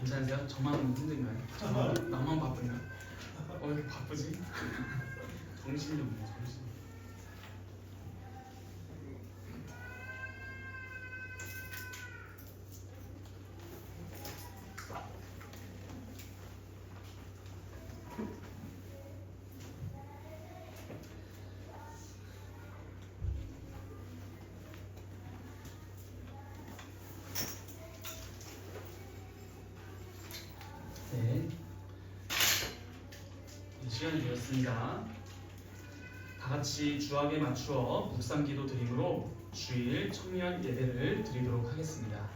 괜찮으세요? 저만 힘든가요? 나만 바쁜가? 왜 이렇게 바쁘지? 정신이 없네, 정신. 네, 시간이 되었습니다. 다 같이 주학에 맞추어 묵상기도 드림으로 주일 청년 예배를 드리도록 하겠습니다.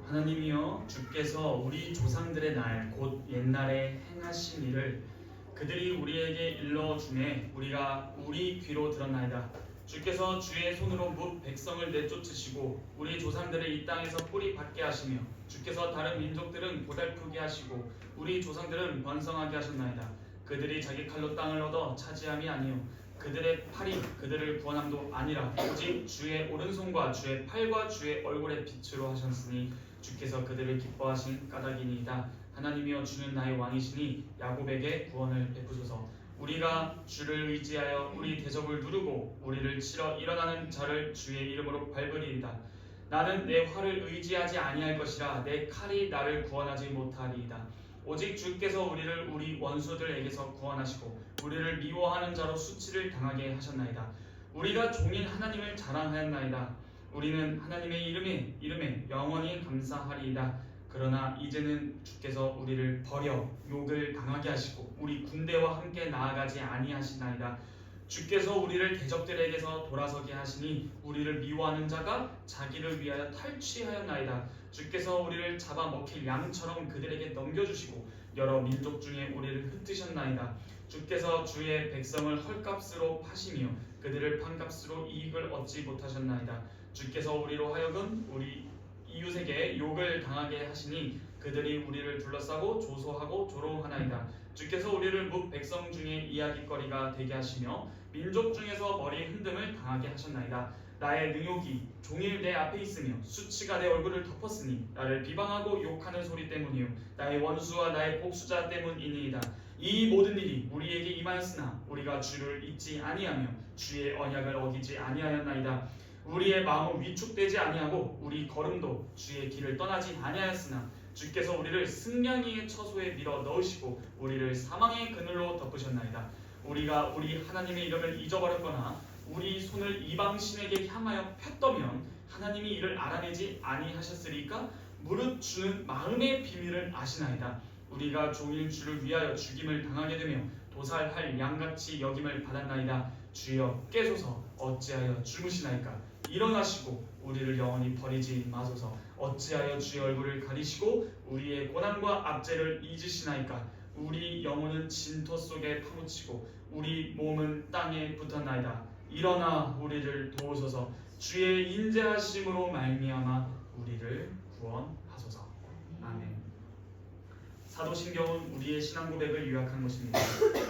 하나님이여, 주께서 우리 조상들의 날 곧 옛날에 행하신 일을 그들이 우리에게 일러주매 우리가 우리 귀로 들었나이다. 주께서 주의 손으로 뭇 백성을 내쫓으시고 우리 조상들을 이 땅에서 뿌리 받게 하시며 주께서 다른 민족들은 고달프게 하시고 우리 조상들은 번성하게 하셨나이다. 그들이 자기 칼로 땅을 얻어 차지함이 아니요 그들의 팔이 그들을 구원함도 아니라 오직 주의 오른손과 주의 팔과 주의 얼굴의 빛으로 하셨으니 주께서 그들을 기뻐하신 까닭이니이다. 하나님이여, 주는 나의 왕이시니 야곱에게 구원을 베푸소서. 우리가 주를 의지하여 우리 대적을 누르고 우리를 치러 일어나는 자를 주의 이름으로 밟으리이다. 나는 내 활을 의지하지 아니할 것이라 내 칼이 나를 구원하지 못하리이다. 오직 주께서 우리를 우리 원수들에게서 구원하시고 우리를 미워하는 자로 수치를 당하게 하셨나이다. 우리가 종인 하나님을 자랑하였나이다. 우리는 하나님의 이름에 영원히 감사하리이다. 그러나 이제는 주께서 우리를 버려 욕을 당하게 하시고 우리 군대와 함께 나아가지 아니하시나이다. 주께서 우리를 대적들에게서 돌아서게 하시니 우리를 미워하는 자가 자기를 위하여 탈취하였나이다. 주께서 우리를 잡아먹힐 양처럼 그들에게 넘겨주시고 여러 민족 중에 우리를 흩으셨나이다. 주께서 주의 백성을 헐값으로 파시며 그들을 판값으로 이익을 얻지 못하셨나이다. 주께서 우리로 하여금 우리 이웃에게 욕을 당하게 하시니 그들이 우리를 둘러싸고 조소하고 조롱하나이다. 주께서 우리를 뭇 백성 중에 이야깃거리가 되게 하시며 민족 중에서 머리 흔듦을 당하게 하셨나이다. 나의 능욕이 종일 내 앞에 있으며 수치가 내 얼굴을 덮었으니 나를 비방하고 욕하는 소리 때문이요 나의 원수와 나의 복수자 때문이니이다. 이 모든 일이 우리에게 임하였으나 우리가 주를 잊지 아니하며 주의 언약을 어기지 아니하였나이다. 우리의 마음은 위축되지 아니하고 우리 걸음도 주의 길을 떠나지 아니하였으나 주께서 우리를 승냥이의 처소에 밀어 넣으시고 우리를 사망의 그늘로 덮으셨나이다. 우리가 우리 하나님의 이름을 잊어버렸거나 우리 손을 이방신에게 향하여 폈더면 하나님이 이를 알아내지 아니하셨으리까? 무릇 주는 마음의 비밀을 아시나이다. 우리가 종일 주를 위하여 죽임을 당하게 되며 도살할 양같이 여김을 받았나이다. 주여 깨소서. 어찌하여 주무시나이까? 일어나시고 우리를 영원히 버리지 마소서. 어찌하여 주의 얼굴을 가리시고 우리의 고난과 압제를 잊으시나이까? 우리 영혼은 진토 속에 파묻히고 우리 몸은 땅에 붙었나이다. 일어나 우리를 도우소서. 주의 인자하심으로 말미암아 우리를 구원하소서. 아멘. 사도신경은 우리의 신앙 고백을 요약한 것입니다.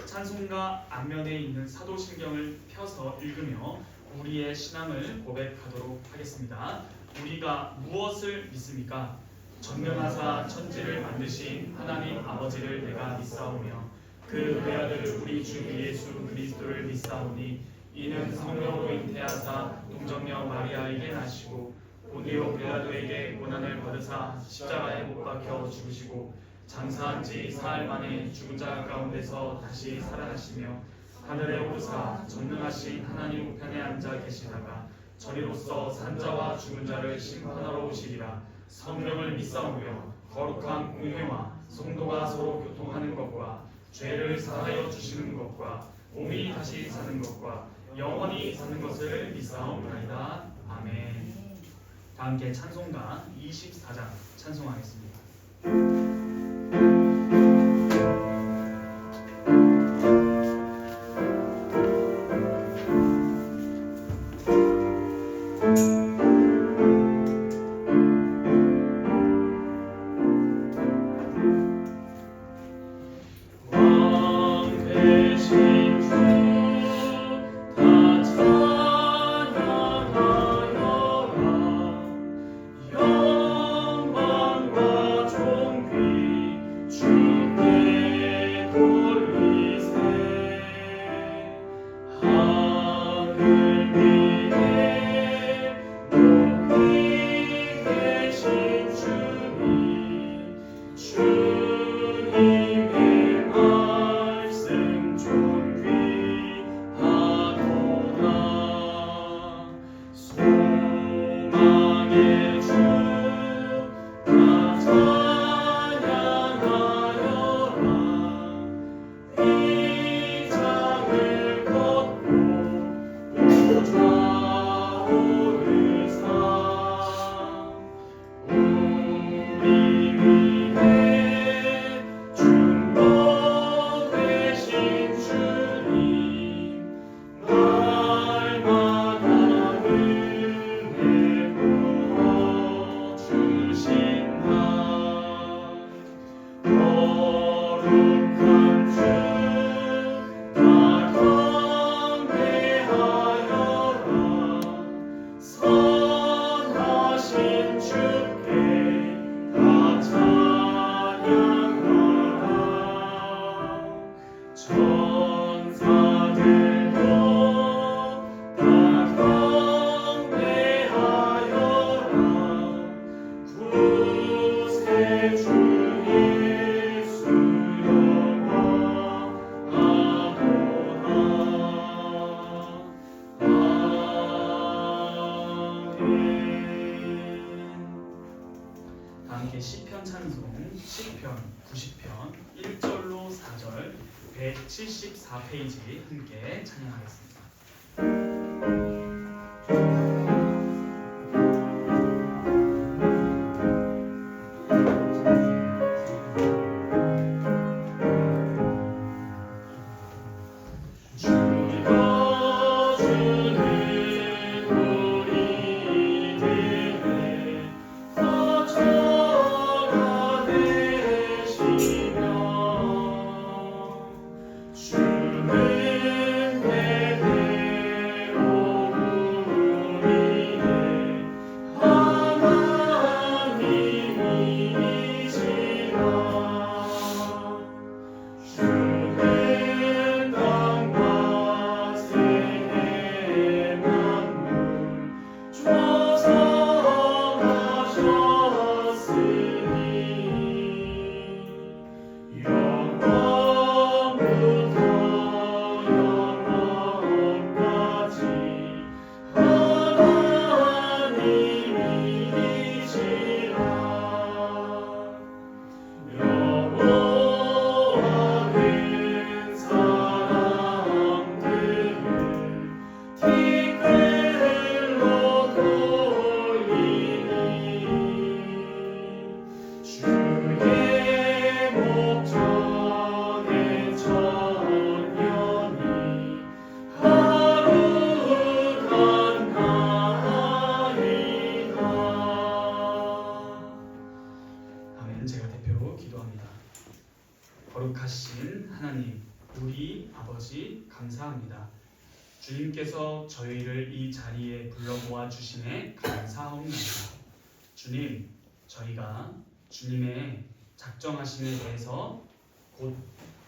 찬송가 앞면에 있는 사도신경을 펴서 읽으며 우리의 신앙을 고백하도록 하겠습니다. 우리가 무엇을 믿습니까? 전능하사 천지를 만드신 하나님 아버지를 내가 믿사오며 그 외아들 우리 주 예수 그리스도를 믿사오니 이는 성령으로 잉태하사 동정녀 마리아에게 나시고 본디오 빌라도에게 고난을 받으사 십자가에 못 박혀 죽으시고 장사한 지 사흘 만에 죽은 자 가운데서 다시 살아나시며 하늘에 오르사 전능하신 하나님 우편에 앉아 계시다가 저리로서 산자와 죽은 자를 심판하러 오시리라. 성령을 믿사오며 거룩한 공회와 성도가 서로 교통하는 것과 죄를 사하여 주시는 것과 몸이 다시 사는 것과 영원히 사는 것을 믿사옵나이다. 아멘. 다 함께 찬송가 24장 찬송하겠습니다. 시편 찬송 시편 90편 1절로 4절 174페이지 함께 찬양하겠습니다. 거룩하신 하나님, 우리 아버지 감사합니다. 주님께서 저희를 이 자리에 불러모아 주심에 감사합니다. 주님, 저희가 주님의 작정하심에 대해서 곧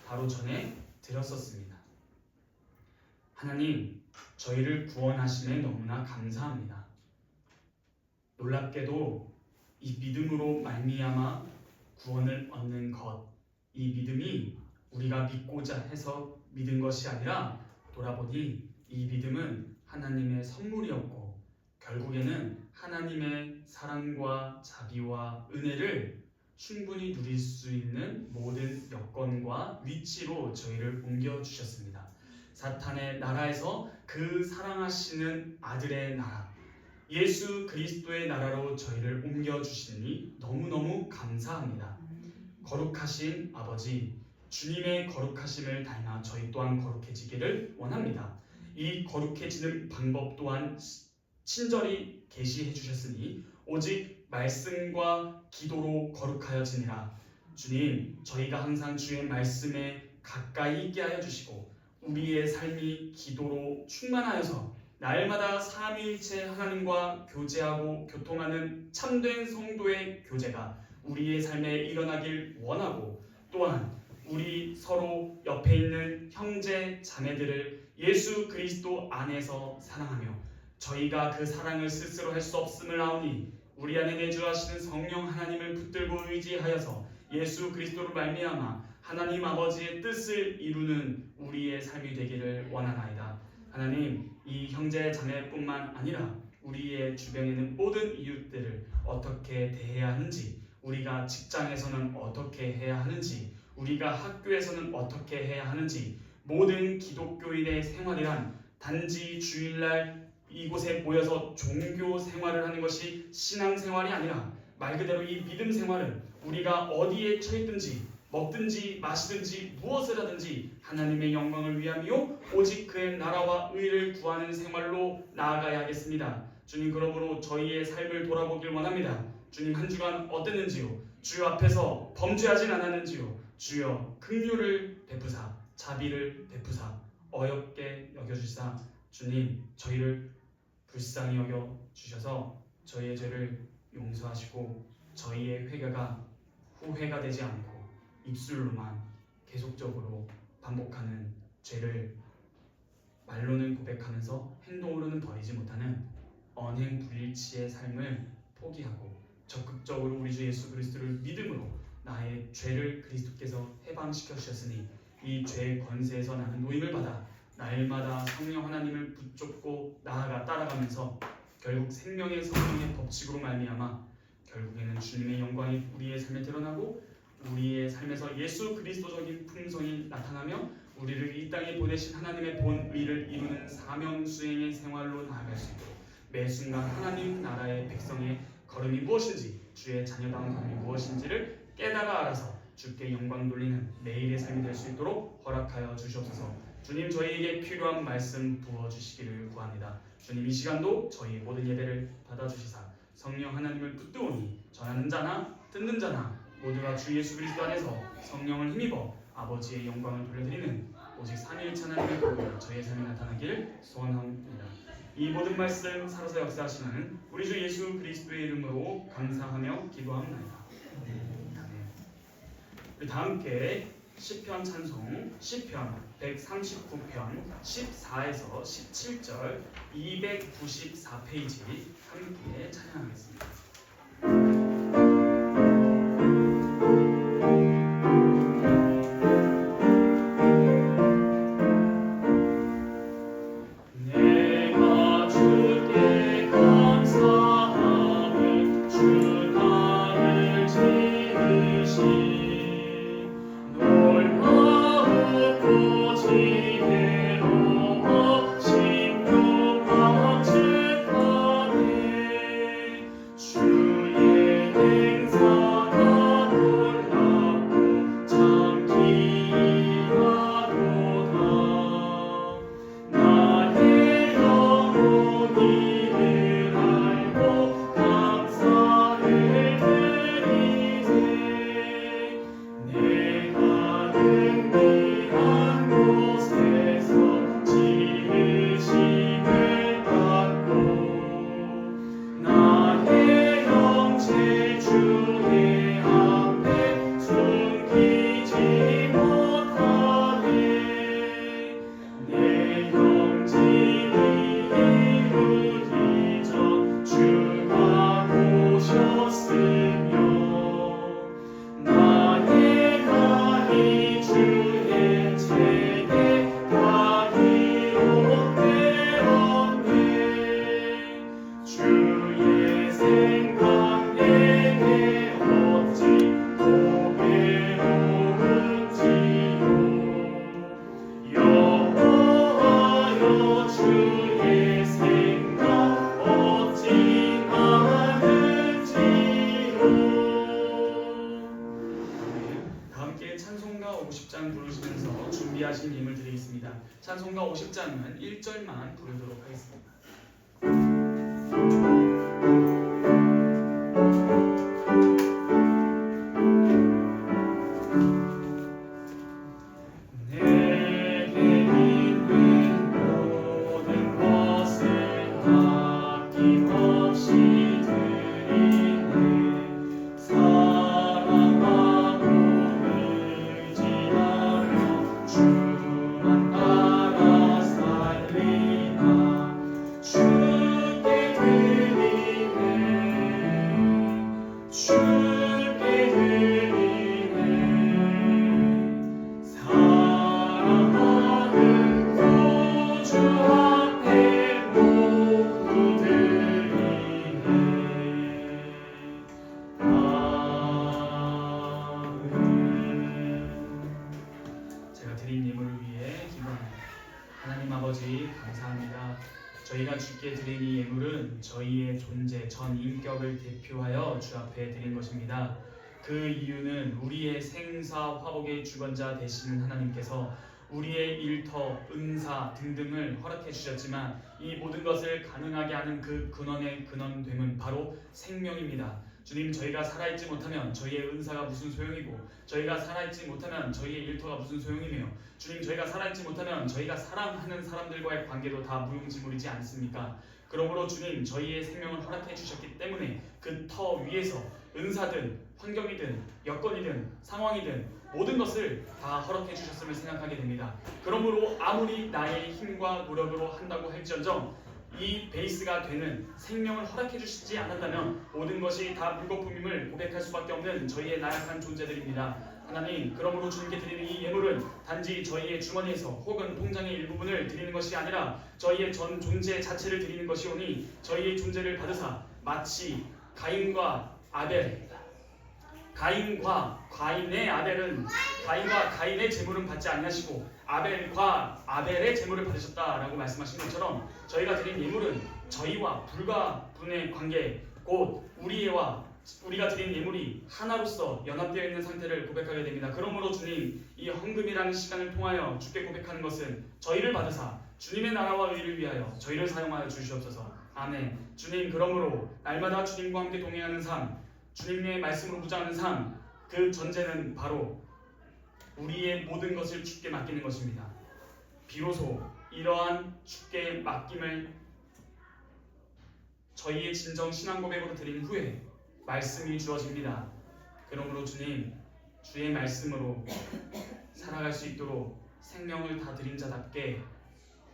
바로 전에 들었었습니다. 하나님, 저희를 구원하심에 너무나 감사합니다. 놀랍게도 이 믿음으로 말미암아 구원을 얻는 것, 이 믿음이 우리가 믿고자 해서 믿은 것이 아니라 돌아보니 이 믿음은 하나님의 선물이었고 결국에는 하나님의 사랑과 자비와 은혜를 충분히 누릴 수 있는 모든 여건과 위치로 저희를 옮겨주셨습니다. 사탄의 나라에서 그 사랑하시는 아들의 나라, 예수 그리스도의 나라로 저희를 옮겨주시니 너무너무 감사합니다. 거룩하신 아버지, 주님의 거룩하심을 닮아 저희 또한 거룩해지기를 원합니다. 이 거룩해지는 방법 또한 친절히 계시해 주셨으니 오직 말씀과 기도로 거룩하여지니라. 주님, 저희가 항상 주의 말씀에 가까이 있게 하여 주시고 우리의 삶이 기도로 충만하여서 날마다 삼위일체 하나님과 교제하고 교통하는 참된 성도의 교제가 우리의 삶에 일어나길 원하고, 또한 우리 서로 옆에 있는 형제 자매들을 예수 그리스도 안에서 사랑하며 저희가 그 사랑을 스스로 할 수 없음을 아오니 우리 안에 내주하시는 성령 하나님을 붙들고 의지하여서 예수 그리스도를 말미암아 하나님 아버지의 뜻을 이루는 우리의 삶이 되기를 원하나이다. 하나님, 이 형제 자매뿐만 아니라 우리의 주변에 있는 모든 이웃들을 어떻게 대해야 하는지, 우리가 직장에서는 어떻게 해야 하는지, 우리가 학교에서는 어떻게 해야 하는지, 모든 기독교인의 생활이란 단지 주일날 이곳에 모여서 종교 생활을 하는 것이 신앙생활이 아니라 말 그대로 이 믿음 생활은 우리가 어디에 처했든지 먹든지 마시든지 무엇을 하든지 하나님의 영광을 위함이요 오직 그의 나라와 의를 구하는 생활로 나아가야 하겠습니다. 주님, 그러므로 저희의 삶을 돌아보길 원합니다. 주님, 한 주간 어땠는지요? 주여 앞에서 범죄하진 않았는지요? 주여 긍휼을 베푸사 자비를 베푸사 어렵게 여겨주시사 주님, 저희를 불쌍히 여겨 주셔서 저희의 죄를 용서하시고 저희의 회개가 후회가 되지 않고 입술로만 계속적으로 반복하는 죄를 말로는 고백하면서 행동으로는 버리지 못하는 언행불일치의 삶을 포기하고 적극적으로 우리 주 예수 그리스도를 믿음으로 나의 죄를 그리스도께서 해방시켜 주셨으니 이 죄의 권세에서 나는 노임을 받아 날마다 성령 하나님을 붙잡고 나아가 따라가면서 결국 생명의 성령의 법칙으로 말미암아 결국에는 주님의 영광이 우리의 삶에 드러나고 우리의 삶에서 예수 그리스도적인 품성이 나타나며 우리를 이 땅에 보내신 하나님의 본 의를 이루는 사명 수행의 생활로 나아갈 수 있도록 매 순간 하나님 나라의 백성의 걸음이 무엇인지, 주의 자녀다운 걸음이 무엇인지를 깨달아 알아서 주께 영광 돌리는 매일의 삶이 될 수 있도록 허락하여 주시옵소서. 주님, 저희에게 필요한 말씀 부어주시기를 구합니다. 주님, 이 시간도 저희 모든 예배를 받아주시사 성령 하나님을 붙드오니 전하는 자나 듣는 자나 모두가 주 예수 그리스도 안에서 성령을 힘입어 아버지의 영광을 돌려드리는 오직 삼위일체 하나님의 보혈 저희의 삶에 나타나길 소원합니다. 이 모든 말씀 살아서 역사하시는 우리 주 예수 그리스도의 이름으로 감사하며 기도합니다. 우리 다 함께 시편 찬송 시편 139편 14에서 17절 294페이지 함께 찬양하겠습니다. 주 준비하신 예물 드리겠습니다. 찬송가 50장은 1절만 부르도록 하겠습니다. 저희가 주께 드린 이 예물은 저희의 존재, 전 인격을 대표하여 주 앞에 드린 것입니다. 그 이유는 우리의 생사 화복의 주관자 되시는 하나님께서 우리의 일터, 은사 등등을 허락해 주셨지만 이 모든 것을 가능하게 하는 그 근원의 근원됨은 바로 생명입니다. 주님, 저희가 살아있지 못하면 저희의 은사가 무슨 소용이고, 저희가 살아있지 못하면 저희의 일터가 무슨 소용이며, 주님, 저희가 살아있지 못하면 저희가 사랑하는 사람들과의 관계도 다 무용지물이지 않습니까? 그러므로 주님, 저희의 생명을 허락해 주셨기 때문에 그 터 위에서 은사든 환경이든 여건이든 상황이든 모든 것을 다 허락해 주셨음을 생각하게 됩니다. 그러므로 아무리 나의 힘과 노력으로 한다고 할지언정 이 베이스가 되는 생명을 허락해 주시지 않았다면 모든 것이 다 물거품임을 고백할 수밖에 없는 저희의 나약한 존재들입니다. 하나님, 그러므로 주님께 드리는 이 예물은 단지 저희의 주머니에서 혹은 통장의 일부분을 드리는 것이 아니라 저희의 전 존재 자체를 드리는 것이오니 저희의 존재를 받으사 마치 가인과 가인의 제물은 받지 아니하시고 아벨과 아벨의 제물을 받으셨다라고 말씀하신 것처럼 저희가 드린 예물은 저희와 불과 분의 관계, 곧 우리가 드린 예물이 하나로서 연합되어 있는 상태를 고백하게 됩니다. 그러므로 주님, 이 헌금이라는 시간을 통하여 주께 고백하는 것은 저희를 받으사 주님의 나라와 의를 위하여 저희를 사용하여 주시옵소서. 아멘. 주님, 그러므로 날마다 주님과 함께 동행하는 삶, 주님의 말씀으로 무장하는 삶, 그 전제는 바로 우리의 모든 것을 주께 맡기는 것입니다. 비로소 이러한 주께 맡김을 저희의 진정 신앙 고백으로 드린 후에 말씀이 주어집니다. 그러므로 주님, 주의 말씀으로 살아갈 수 있도록 생명을 다 드린 자답게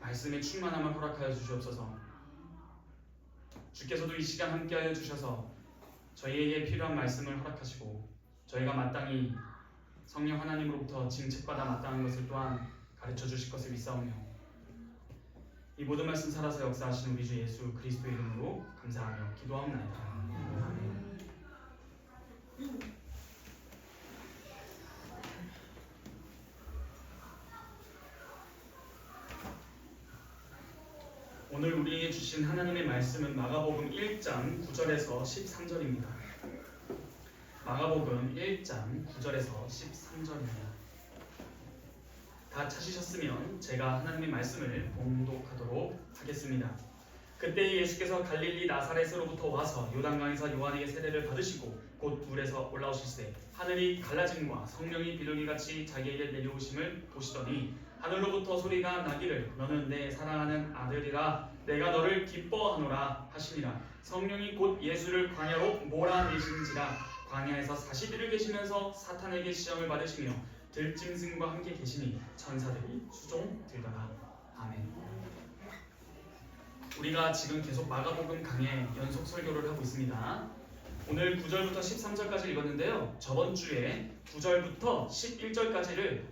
말씀의 충만함을 허락하여 주시옵소서. 주께서도 이 시간 함께하여 주셔서 저희에게 필요한 말씀을 허락하시고 저희가 마땅히 성령 하나님으로부터 징책받아 마땅한 것을 또한 가르쳐 주실 것을 믿사오며 이 모든 말씀 살아서 역사하신 우리 주 예수 그리스도의 이름으로 감사하며 기도하옵나이다. 오늘 우리에게 주신 하나님의 말씀은 마가복음 1장 9절에서 13절입니다. 마가복음 1장 9절에서 13절입니다. 다 찾으셨으면 제가 하나님의 말씀을 봉독하도록 하겠습니다. 그때 예수께서 갈릴리 나사렛으로부터 와서 요단강에서 요한에게 세례를 받으시고 곧 물에서 올라오실새 하늘이 갈라짐과 성령이 비둘기같이 자기에게 내려오심을 보시더니 하늘로부터 소리가 나기를 너는 내 사랑하는 아들이라 내가 너를 기뻐하노라 하시니라. 성령이 곧 예수를 광야로 몰아내시는지라 광야에서 40일을 계시면서 사탄에게 시험을 받으시며 들짐승과 함께 계시니 천사들이 수종들더라. 아멘. 우리가 지금 계속 마가복음 강의 연속 설교를 하고 있습니다. 오늘 9절부터 13절까지 읽었는데요. 저번 주에 9절부터 11절까지를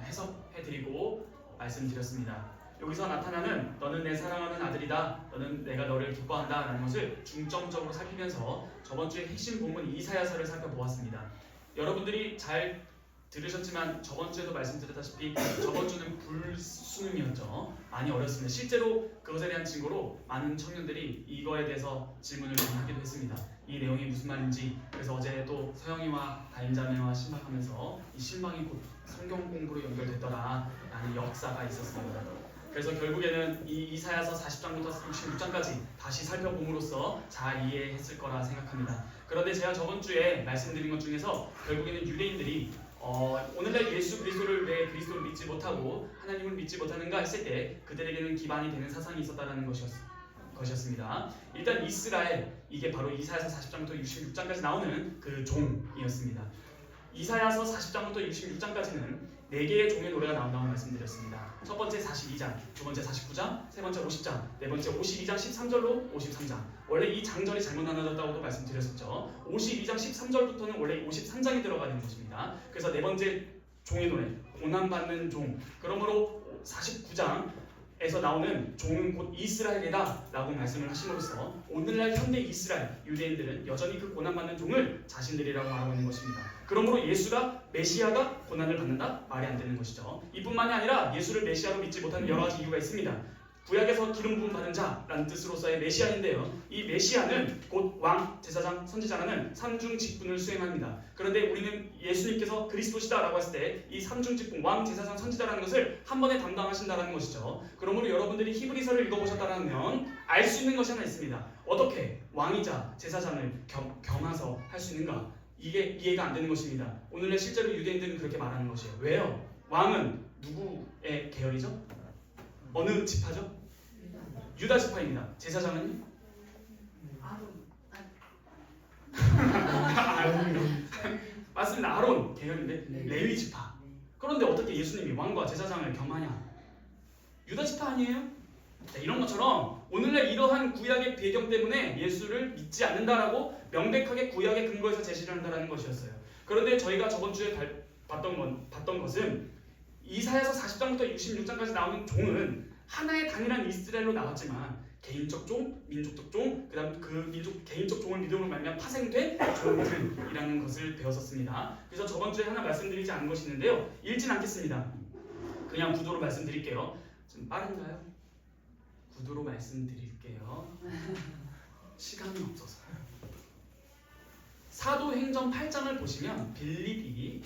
해석해드리고 말씀드렸습니다. 여기서 나타나는 너는 내 사랑하는 아들이다, 너는 내가 너를 기뻐한다 라는 것을 중점적으로 살피면서 저번 주에 핵심 본문 이사야서를 살펴보았습니다. 여러분들이 잘 들으셨지만 저번 주에도 말씀드렸다시피 저번 주는 불수능이었죠. 많이 어렵습니다. 실제로 그것에 대한 증거로 많은 청년들이 이거에 대해서 질문을 많이 하기도 했습니다. 이 내용이 무슨 말인지 그래서 어제 또 서영이와 다인자매와 신방하면서 이 신방이 곧 성경 공부로 연결됐더라 라는 역사가 있었습니다. 그래서 결국에는 이 이사야서 40장부터 66장까지 다시 살펴봄으로써 잘 이해했을 거라 생각합니다. 그런데 제가 저번 주에 말씀드린 것 중에서 결국에는 유대인들이 오늘날 예수 그리스도를 왜 그리스도를 믿지 못하고 하나님을 믿지 못하는가 했을 때 그들에게는 기반이 되는 사상이 있었다는 것이었습니다. 일단 이스라엘, 이게 바로 이사야서 40장부터 66장까지 나오는 그 종이었습니다. 이사야서 40장부터 66장까지는 4개의 종의 노래가 나온다고 말씀드렸습니다. 첫 번째 42장, 두 번째 49장, 세 번째 50장, 네 번째 52장 13절로 53장. 원래 이 장절이 잘못 나눠졌다고도 말씀드렸었죠. 52장 13절부터는 원래 53장이 들어가는 것입니다. 그래서 네 번째 종의 노래, 고난받는 종. 그러므로 49장에서 나오는 종은 곧 이스라엘이다 라고 말씀을 하심으로써 오늘날 현대 이스라엘 유대인들은 여전히 그 고난받는 종을 자신들이라고 말하고 있는 것입니다. 그러므로 예수가 메시아가 고난을 받는다? 말이 안 되는 것이죠. 이뿐만이 아니라 예수를 메시아로 믿지 못하는 여러 가지 이유가 있습니다. 구약에서 기름 부음 받은 자라는 뜻으로서의 메시아인데요. 이 메시아는 곧 왕, 제사장, 선지자라는 삼중 직분을 수행합니다. 그런데 우리는 예수님께서 그리스도시다라고 했을 때 이 삼중 직분, 왕, 제사장, 선지자라는 것을 한 번에 담당하신다는 것이죠. 그러므로 여러분들이 히브리서를 읽어보셨다면 알 수 있는 것이 하나 있습니다. 어떻게 왕이자 제사장을 겸해서 할 수 있는가? 이게 이해가 안 되는 것입니다. 오늘날 실제로 유대인들은 그렇게 말하는 것이에요. 왜요? 왕은 누구의 계열이죠? 어느 지파죠? 유다 지파입니다. 제사장은요? 맞습니다. 아론 계열인데 레위 지파. 그런데 어떻게 예수님이 왕과 제사장을 겸하냐? 유다 지파 아니에요? 자, 이런 것처럼 오늘날 이러한 구약의 배경 때문에 예수를 믿지 않는다라고 명백하게 구약의 근거에서 제시를 한다는 것이었어요. 그런데 저희가 저번 주에 봤던 것은 이사야서 40장부터 66장까지 나오는 종은 하나의 단일한 이스라엘로 나왔지만 개인적 종, 민족적 종, 그 다음 그 민족 개인적 종을 믿음으로 말미암아 파생된 종들이라는 것을 배웠었습니다. 그래서 저번 주에 하나 말씀드리지 않은 것이 있는데요. 읽진 않겠습니다. 그냥 구도로 말씀드릴게요. 좀 빠른가요? 구도로 말씀드릴게요. 시간이 없어서. 사도행전 8장을 보시면 빌립이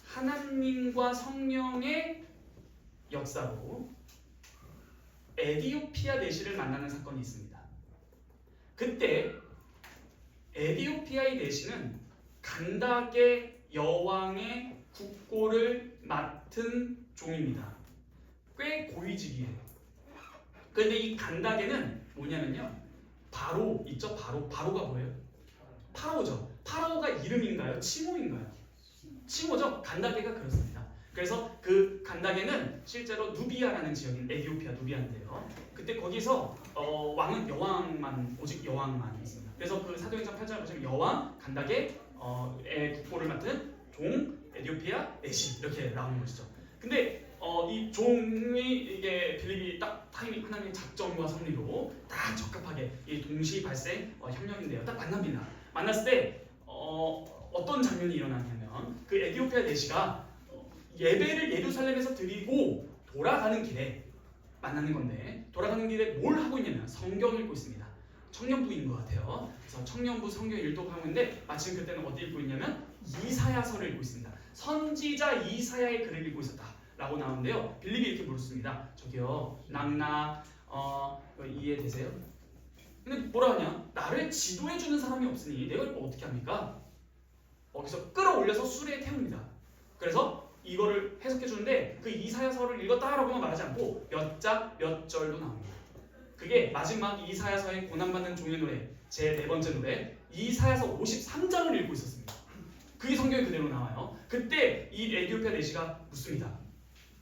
하나님과 성령의 역사로 에디오피아 내시를 만나는 사건이 있습니다. 그때 에디오피아의 내시는 간닥의 여왕의 국고를 맡은 종입니다. 꽤 고위직이에요. 그런데 이 간닥에는 뭐냐면요, 바로 있죠. 바로가 뭐예요? 파라오죠. 파라오가 이름인가요? 칭호인가요? 칭호죠. 간다게가 그렇습니다. 그래서 그 간다게는 실제로 누비아라는 지역인 에디오피아 누비아인데요. 그때 거기서 왕은 오직 여왕만 있습니다. 그래서 그 사도행전 8장을 보시면 여왕, 간다게의 국보를 맡은 종, 에디오피아, 내시 이렇게 나오는 것이죠. 근데 이 종이 이게 빌립이 딱 타이밍 하나님의 작정과 섭리로 딱 적합하게 이 동시 발생 협력인데요. 딱 만납니다. 만났을 때 어떤 장면이 일어나냐면 그 에디오피아 내시가 예배를 예루살렘에서 드리고 돌아가는 길에 만나는 건데 돌아가는 길에 뭘 하고 있냐면 성경 읽고 있습니다. 청년부인 것 같아요. 그래서 청년부 성경 일독하고 있는데 마침 그때는 어디 읽고 있냐면 이사야서를 읽고 있습니다. 선지자 이사야의 글을 읽고 있었다라고 나오는데요. 빌립이 이렇게 물었습니다. 저기요, 낙나 이해되세요? 근데 뭐라 하냐? 나를 지도해주는 사람이 없으니 내가 이거 어떻게 합니까? 거기서 끌어올려서 수레에 태웁니다. 그래서 이거를 해석해주는데 그 이사야서를 읽었다라고만 말하지 않고 몇 장, 몇 절도 나옵니다. 그게 마지막 이사야서의 고난받는 종의 노래, 제 4번째 노래, 이사야서 53장을 읽고 있었습니다. 그게 성경에 그대로 나와요. 그때 이 에디오피아 내시가 묻습니다.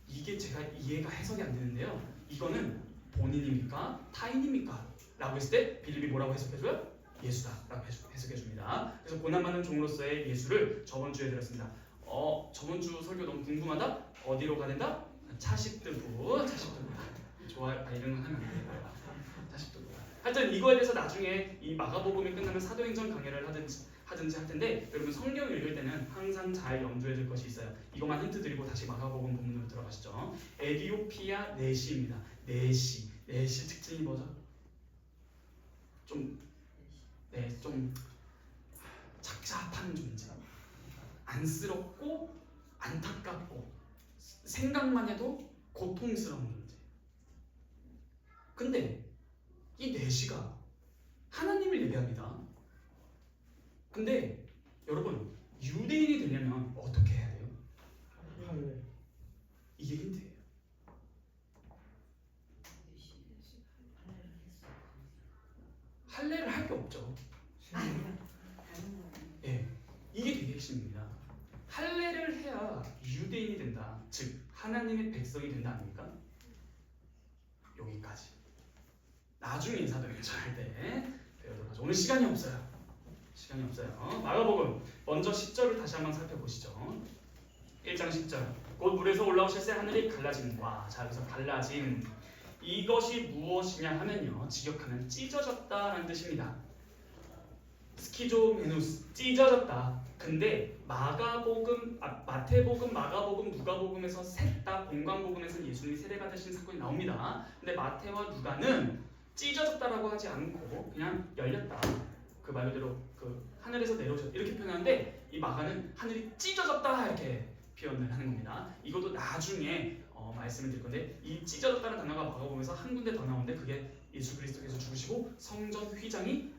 이게 제가 이해가 해석이 안 되는데요. 이거는 본인입니까? 타인입니까? 라고 했을 때 빌립이 뭐라고 해석해줘요? 예수다 라고 해석해줍니다. 그래서 고난받는 종으로서의 예수를 저번 주에 들었습니다. 저번 주 설교 너무 궁금하다? 어디로 가야 된다? 차십드부. 좋아요. 이런 건 하면 안 돼요. 차십드부. 하여튼 이거에 대해서 나중에 이 마가복음이 끝나면 사도행전 강해를 하든지 할 텐데 여러분 성경 읽을 때는 항상 잘 염두에 둘 것이 있어요. 이것만 힌트 드리고 다시 마가복음 본문으로 들어가시죠. 에디오피아 내시입니다. 내시 특징이 뭐죠? 좀 착잡한 존재, 안쓰럽고 안타깝고 생각만 해도 고통스러운 존재. 근데 이 내시가 하나님을 얘기합니다. 근데 여러분, 유대인이 되려면 어떻게 해야 돼요? 이게 힌트예요. 할례를 할 게 없죠. 예, 이게 되게 핵심입니다. 할례를 해야 유대인이 된다, 즉 하나님의 백성이 된다 아닙니까? 여기까지. 나중에 인사드리면 전할 때 배우도록 하죠. 오늘 시간이 없어요. 마가복음 먼저 10절을 다시 한번 살펴보시죠. 1장 10절. 곧 물에서 올라오실새 하늘이 갈라짐과, 자 여기서 갈라짐, 이것이 무엇이냐 하면요, 직역하면 찢어졌다라는 뜻입니다. 스키조메누스, 찢어졌다. 근데 마태복음, 마가복음, 누가복음에서 셋 다, 공관복음에서 예수님이 세례받으신 사건이 나옵니다. 근데 마태와 누가는 찢어졌다라고 하지 않고 그냥 열렸다, 그 말 그대로 그 하늘에서 내려오셨다 이렇게 표현하는데, 이 마가는 하늘이 찢어졌다 이렇게 표현을 하는 겁니다. 이것도 나중에 말씀을 드릴 건데, 이 찢어졌다는 단어가 마가복음에서 한 군데 더 나오는데, 그게 예수 그리스도께서 죽으시고 성전 휘장이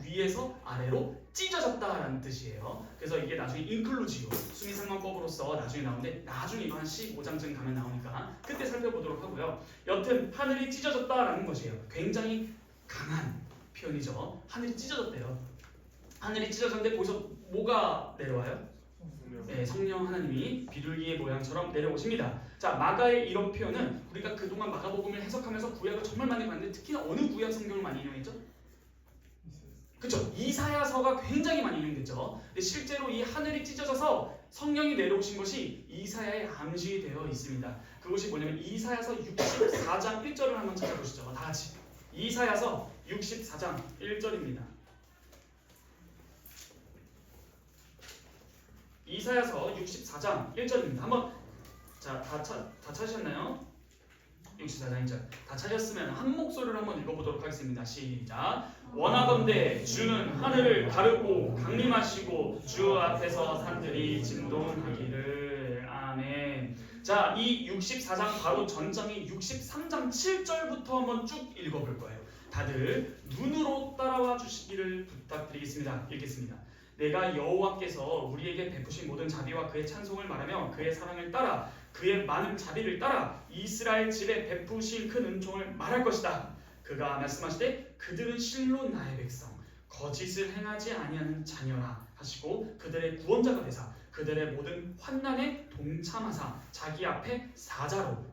위에서 아래로 찢어졌다라는 뜻이에요. 그래서 이게 나중에 인클루지오, 수미상관법으로서 나중에 나오는데, 나중에 이거 한 15장쯤 가면 나오니까 그때 살펴보도록 하고요. 여튼 하늘이 찢어졌다라는 것이에요. 굉장히 강한 표현이죠. 하늘이 찢어졌대요. 하늘이 찢어졌는데 거기서 뭐가 내려와요? 네, 성령 하나님이 비둘기의 모양처럼 내려오십니다. 자, 마가의 이런 표현은 우리가 그동안 마가복음을 해석하면서 구약을 정말 많이 봤는데, 특히나 어느 구약 성경을 많이 인용했죠? 그렇죠. 이사야서가 굉장히 많이 인용됐죠. 근데 실제로 이 하늘이 찢어져서 성령이 내려오신 것이 이사야에 암시되어 있습니다. 그것이 뭐냐면 이사야서 64장 1절을 한번 찾아보시죠. 다 같이. 이사야서 64장 1절입니다. 이사야서 64장 1절입니다. 한번 다 찾으셨나요? 64장 1절. 다 찾았으면 한 목소리로 한번 읽어보도록 하겠습니다. 시작. 원하건대 주는 하늘을 가르고 강림하시고 주 앞에서 산들이 진동하기를. 아멘. 자, 이 64장 바로 전장이 63장 7절부터 한번 쭉 읽어볼 거예요. 다들 눈으로 따라와 주시기를 부탁드리겠습니다. 읽겠습니다. 내가 여호와께서 우리에게 베푸신 모든 자비와 그의 찬송을 말하며 그의 사랑을 따라 그의 많은 자비를 따라 이스라엘 집에 베푸신 큰 은총을 말할 것이다. 그가 말씀하시되 그들은 실로 나의 백성, 거짓을 행하지 아니하는 자녀라 하시고, 그들의 구원자가 되사 그들의 모든 환난에 동참하사 자기 앞에 사자로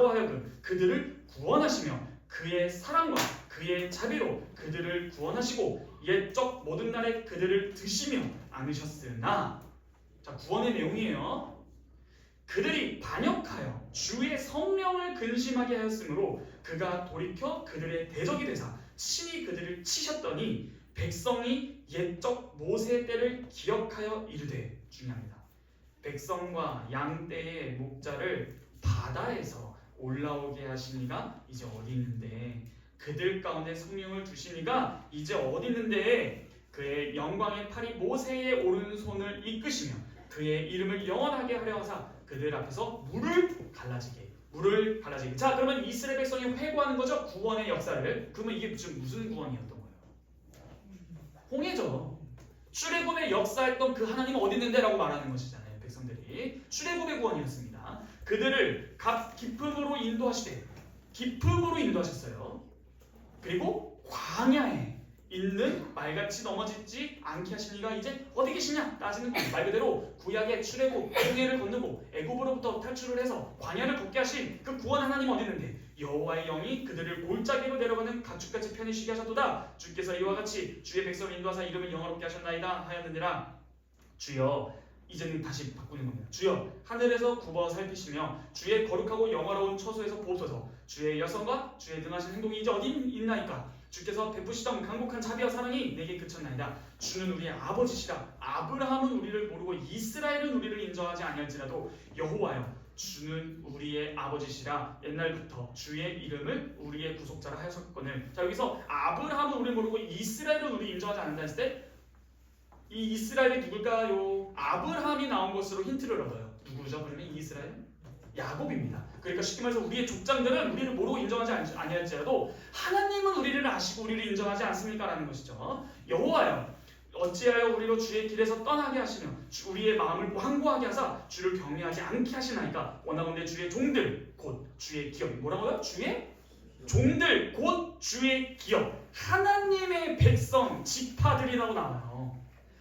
하여금 그들을 구원하시며 그의 사랑과 그의 자비로 그들을 구원하시고 옛적 모든 날에 그들을 드시며 안으셨으나, 자, 구원의 내용이에요. 그들이 반역하여 주의 성령을 근심하게 하였으므로 그가 돌이켜 그들의 대적이 되사 친히 그들을 치셨더니 백성이 옛적 모세의 때를 기억하여 이르되, 중요합니다. 백성과 양떼의 목자를 바다에서 올라오게 하신 이가 이제 어디 있는데, 그들 가운데 성령을 두신 이가 이제 어디 있는데, 그의 영광의 팔이 모세의 오른손을 이끄시며 그의 이름을 영원하게 하려 하사 그들 앞에서 물을 갈라지게. 자, 그러면 이스라엘 백성이 회고하는 거죠, 구원의 역사를. 그러면 이게 무슨 구원이었던 거예요? 홍해죠. 출애굽의 역사했던 그 하나님은 어디 있는데? 라고 말하는 것이잖아요. 백성들이 출애굽의 구원이었습니다. 그들을 깊음으로 인도하셨어요. 그리고 광야에 있는 말같이 넘어지지 않게 하신 이가 이제 어디 계시냐 따지는 거예요. 말 그대로 구약의 출애굽, 홍해를 건너고 애굽으로부터 탈출을 해서 광야를 걷게 하신 그 구원 하나님 어디 있는데, 여호와의 영이 그들을 골짜기로 내려가는 가축같이 편히 하셨도다. 주께서 이와 같이 주의 백성을 인도하사 이름을 영화롭게 하셨나이다 하였느니라. 주여, 이제는 다시 바꾸는 겁니다. 주여, 하늘에서 굽어 살피시며 주의 거룩하고 영화로운 처소에서 보소서. 주의 여성과 주의 등하신 행동이 이제 어디 있나이까. 주께서 베푸시던 강곡한 자비와 사랑이 내게 그쳤나이다. 주는 우리의 아버지시라. 아브라함은 우리를 모르고 이스라엘은 우리를 인정하지 아니할지라도 여호와여, 주는 우리의 아버지시라. 옛날부터 주의 이름을 우리의 구속자라 하셨거늘. 자, 여기서 아브라함은 우리를 모르고 이스라엘은 우리 인정하지 않는다 했을 때 이 이스라엘이 누굴까요? 아브라함이 나온 것으로 힌트를 얻어요. 누구죠? 그러면 이 이스라엘? 야곱입니다. 그러니까 쉽게 말해서 우리의 족장들은 우리를 모르고 인정하지 아니할지라도 하나님은 우리를 아시고 우리를 인정하지 않습니까? 라는 것이죠. 여호와여 어찌하여 우리로 주의 길에서 떠나게 하시며 우리의 마음을 완고하게 하사 주를 경외하지 않게 하시나이까. 원하건대 주의 종들 곧 주의 기업. 뭐라고요? 주의 종들 곧 주의 기업. 하나님의 백성 지파들이라고 나와요.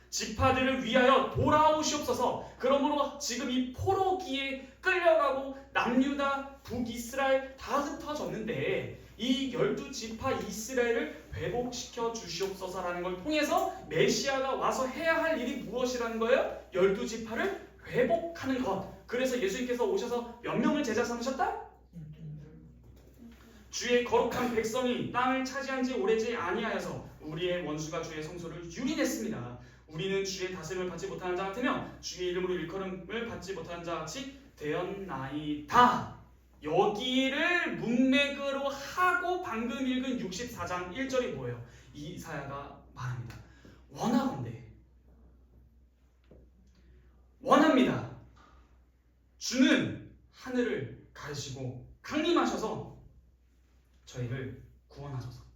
지파들을 위하여 돌아오시옵소서. 그러므로 지금 이 포로기에 끌려가고 남유다 북이스라엘 다 흩어졌는데 이 12지파 이스라엘을 회복시켜 주시옵소서라는 걸 통해서 메시아가 와서 해야 할 일이 무엇이라는 거예요? 12지파를 회복하는 것. 그래서 예수님께서 오셔서 몇 명을 제자 삼으셨다? 주의 거룩한 백성이 땅을 차지한 지 오래지 아니하여서 우리의 원수가 주의 성소를 유린했습니다. 우리는 주의 다스림을 받지 못하는 자 같으며 주의 이름으로 일컬음을 받지 못하는 자 같이 되었나이다. 여기를 문맥으로 하고 방금 읽은 64장 1절이 뭐예요? 이사야가 말합니다. 원합니다. 주는 하늘을 가르시고 강림하셔서 저희를 구원하소서.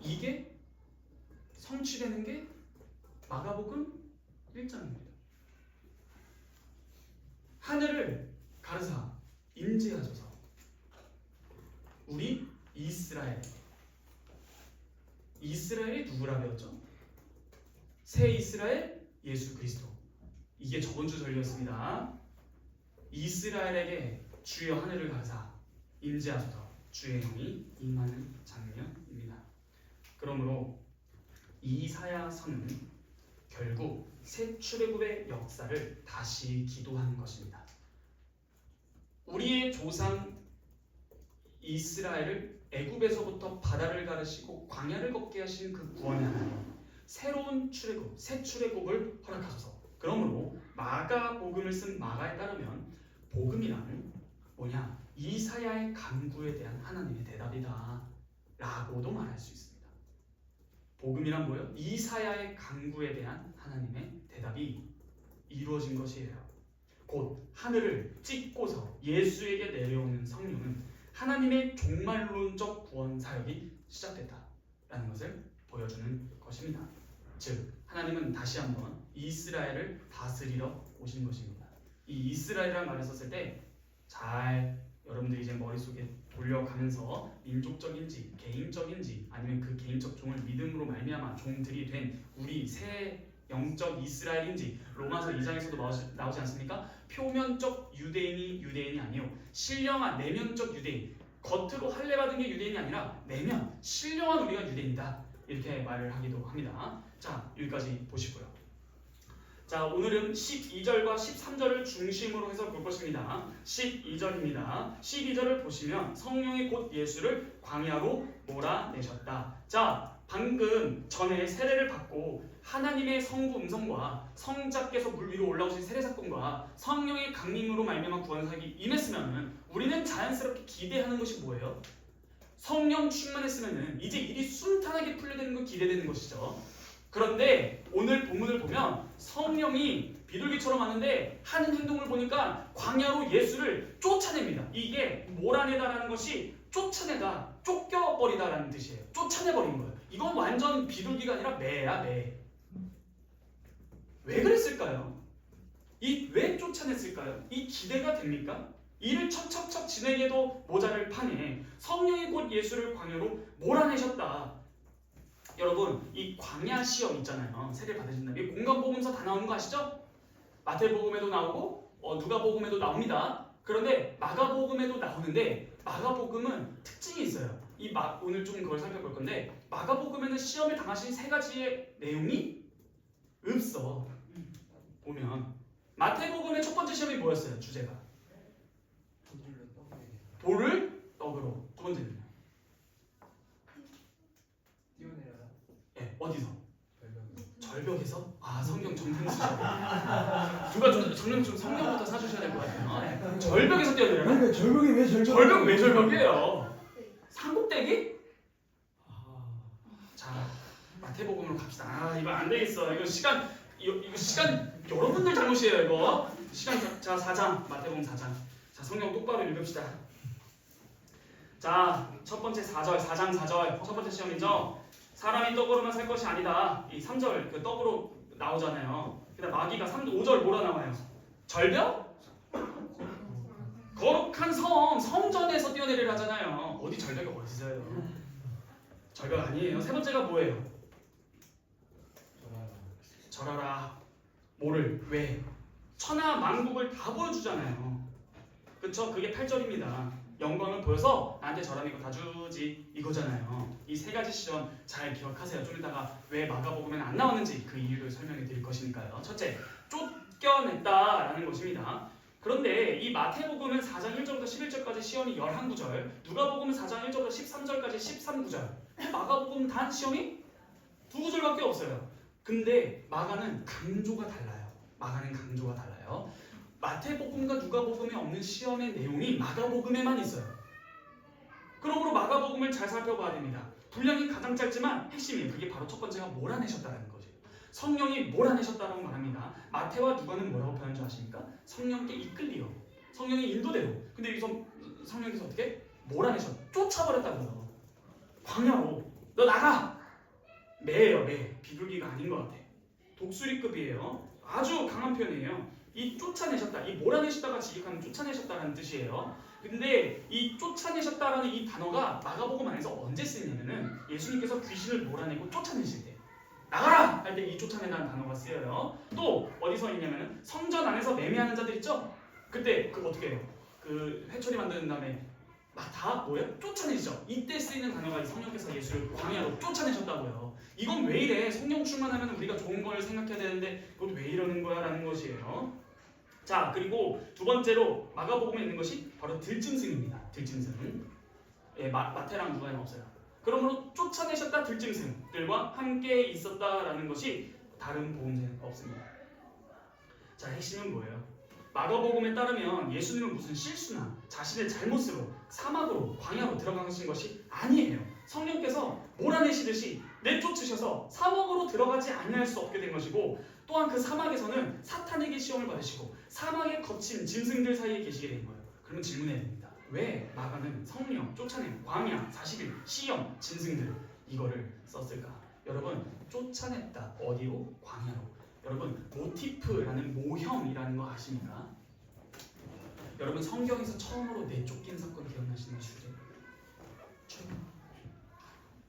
이게 성취되는 게 마가복음 1장입니다. 하늘을 가르사 임재하소서. 우리 이스라엘이 누구라 배웠죠? 새 이스라엘 예수 그리스도. 이게 저번 주 전이었습니다. 이스라엘에게 주여 하늘을 가르사 임재하소서. 주의 영이 임하는 장면입니다. 그러므로 이사야서는 결국 새 출애굽의 역사를 다시 기도하는 것입니다. 우리의 조상 이스라엘을 애굽에서부터 바다를 가르시고 광야를 걷게 하신 그 구원의 하나님, 새로운 출애굽, 새 출애굽을 허락하소서. 그러므로 마가복음을 쓴 마가에 따르면 복음이란 뭐냐? 이사야의 간구에 대한 하나님의 대답이다 라고도 말할 수 있습니다. 복음이란 뭐예요? 이사야의 간구에 대한 하나님의 대답이 이루어진 것이에요. 곧 하늘을 찍고서 예수에게 내려오는 성령은 하나님의 종말론적 구원 사역이 시작됐다라는 것을 보여주는 것입니다. 즉 하나님은 다시 한번 이스라엘을 다스리러 오신 것입니다. 이 이스라엘이라는 말을 썼을 때 잘 여러분들이 이제 머릿속에 돌려가면서 민족적인지 개인적인지 아니면 그 개인적 종을 믿음으로 말미암아 종들이 된 우리 새 영적 이스라엘인지 로마서 2장에서도 나오지 않습니까? 표면적 유대인이 아니요 신령한 내면적 유대인. 겉으로 할례 받은 게 유대인이 아니라 내면 신령한 우리가 유대인이다. 이렇게 말을 하기도 합니다. 자, 여기까지 보시고요. 자, 오늘은 12절과 13절을 중심으로 해서 볼 것입니다. 12절입니다. 12절을 보시면 성령이 곧 예수를 광야로 몰아내셨다. 자, 방금 전에 세례를 받고 하나님의 성부 음성과 성자께서 물 위로 올라오신 세례 사건과 성령의 강림으로 말미암아 구원 사역이 임했으면 우리는 자연스럽게 기대하는 것이 뭐예요? 성령 충만했으면 이제 일이 순탄하게 풀려되는 거 기대되는 것이죠. 그런데 오늘 본문을 보면 성령이 비둘기처럼 왔는데 하는 행동을 보니까 광야로 예수를 쫓아냅니다. 이게 몰아내다라는 것이 쫓아내다, 쫓겨버리다라는 뜻이에요. 쫓아내버린 거예요. 이건 완전 비둘기가 아니라 매야, 매. 왜 그랬을까요? 왜 쫓아냈을까요? 이 기대가 됩니까? 이를 척척척 지내게도 모자를 파내 성령이 곧 예수를 광야로 몰아내셨다. 여러분, 이 광야 시험 있잖아요. 세례 받으신 다음에 공간복음서 다 나오는 거 아시죠? 마태복음에도 나오고 누가복음에도 나옵니다. 그런데 마가복음에도 나오는데 마가복음은 특징이 있어요. 오늘 좀 그걸 살펴볼 건데 마가복음에는 시험을 당하신 세 가지의 내용이 없어. 보면 마태복음의 첫 번째 시험이 뭐였어요? 주제가 돌을 떡으로. 두 번째는요? 예, 어디서? 절벽에서? 아, 성경 정품 쓰셔야 누가 정령 좀 성경부터 사주셔야 될 것 같아요. 절벽에서 뛰어내려라? 절벽이 왜 절벽? 절벽 왜 절벽이에요? 산꼭대기? 마태복음으로 갑시다. 아 이거 안 되겠어. 이거 시간 여러분들 잘못이에요 이거. 자 4장 마태복음 4장. 자 성경 똑바로 읽읍시다. 자 첫 번째 4장 4절 첫 번째 시험이죠. 사람이 떡으로만 살 것이 아니다. 이 3절 그 떡으로 나오잖아요. 그다음 마귀가 5절 뭐라 나와요? 절벽? 거룩한 성전에서 뛰어내리라 하잖아요. 어디 절벽이 어디 있어요? 절벽 아니에요. 세 번째가 뭐예요? 절하라. 뭐를? 왜? 천하 만국을 다 보여주잖아요. 그쵸? 그게 8절입니다. 영광을 보여서 나한테 절하는 거 다 주지 이거잖아요. 이 세 가지 시험 잘 기억하세요. 좀 이따가 왜 마가복음에는 안 나오는지 그 이유를 설명해 드릴 것이니까요. 첫째, 쫓겨냈다라는 것입니다. 그런데 이 마태복음은 4장 1절부터 11절까지 시험이 11구절, 누가복음은 4장 1절부터 13절까지 13구절, 마가복음은 단 시험이 2구절밖에 없어요. 근데 마가는 강조가 달라요. 마태복음과 누가복음에 없는 시험의 내용이 마가복음에만 있어요. 그러므로 마가복음을 잘 살펴봐야 됩니다. 분량이 가장 짧지만 핵심이에요. 그게 바로 첫 번째가 몰아내셨다는 거죠. 성령이 몰아내셨다고 말합니다. 마태와 누가는 뭐라고 표현한 줄 아십니까? 성령께 이끌리어. 성령의 인도대로. 근데 여기서 성령께서 어떻게? 몰아내셨. 쫓아버렸다고요. 광야로. 너 나가! 매예요. 매. 비둘기가 아닌 것 같아. 독수리급이에요. 아주 강한 표현이에요. 이 쫓아내셨다. 이 몰아내셨다가 직역하면 쫓아내셨다라는 뜻이에요. 근데 이 쫓아내셨다라는 이 단어가 마가복음 안에서 언제 쓰이냐면은 예수님께서 귀신을 몰아내고 쫓아내실 때. 나가라! 할 때 이 쫓아낸다는 단어가 쓰여요. 또 어디서 있냐면은 성전 안에서 매매하는 자들 있죠? 그때 그 어떻게 해요? 그 회초리 만드는 다음에 막 다 뭐예요? 쫓아내시죠? 이때 쓰이는 단어가 성령께서 예수를 광야로 쫓아내셨다고요. 이건 왜 이래? 성령 충만하면 우리가 좋은 걸 생각해야 되는데 그것 왜 이러는 거야? 라는 것이에요. 자 그리고 두 번째로 마가복음에 있는 것이 바로 들짐승입니다. 들짐승. 예, 마태랑 누가에는 없어요. 그러므로 쫓아내셨다 들짐승들과 함께 있었다라는 것이 다른 복음서에는 없습니다. 자 핵심은 뭐예요? 마가복음에 따르면 예수님은 무슨 실수나 자신의 잘못으로 사막으로 광야로 들어가신 것이 아니에요. 성령께서 몰아내시듯이 내쫓으셔서 사막으로 들어가지 아니할 수 없게 된 것이고 또한 그 사막에서는 사탄에게 시험을 받으시고 사막에 거친 짐승들 사이에 계시게 된 거예요. 그러면 질문해야 됩니다. 왜 마가는 성령, 쫓아낸 광야, 40일, 시험, 짐승들 이거를 썼을까? 여러분 쫓아냈다. 어디로? 광야로. 여러분 모티프라는 모형이라는 거 아십니까? 여러분 성경에서 처음으로 내쫓긴 사건 기억나시는 주제?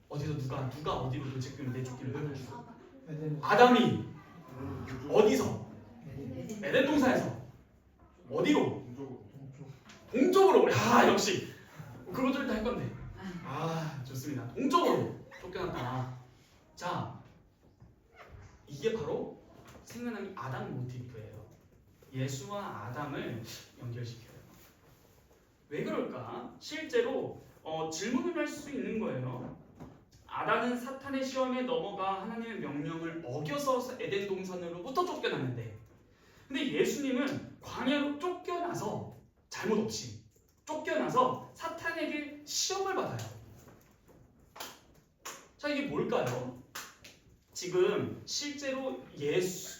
어디서 누가 어디로 내쫓기를 해보시죠? 아담이 어디서? 에덴 동산에서 어디로? 동쪽으로. 야 역시 그거 좀 이따 할 건데. 아 좋습니다. 동쪽으로 쫓겨났다. 자 이게 바로 생각나는 아담 모티프예요. 예수와 아담을 연결시켜요. 왜 그럴까? 실제로 질문을 할 수 있는 거예요. 아담은 사탄의 시험에 넘어가 하나님의 명령을 어겨서 에덴 동산으로부터 쫓겨났는데 근데 예수님은 광야로 쫓겨나서 잘못 없이 쫓겨나서 사탄에게 시험을 받아요. 자 이게 뭘까요? 지금 실제로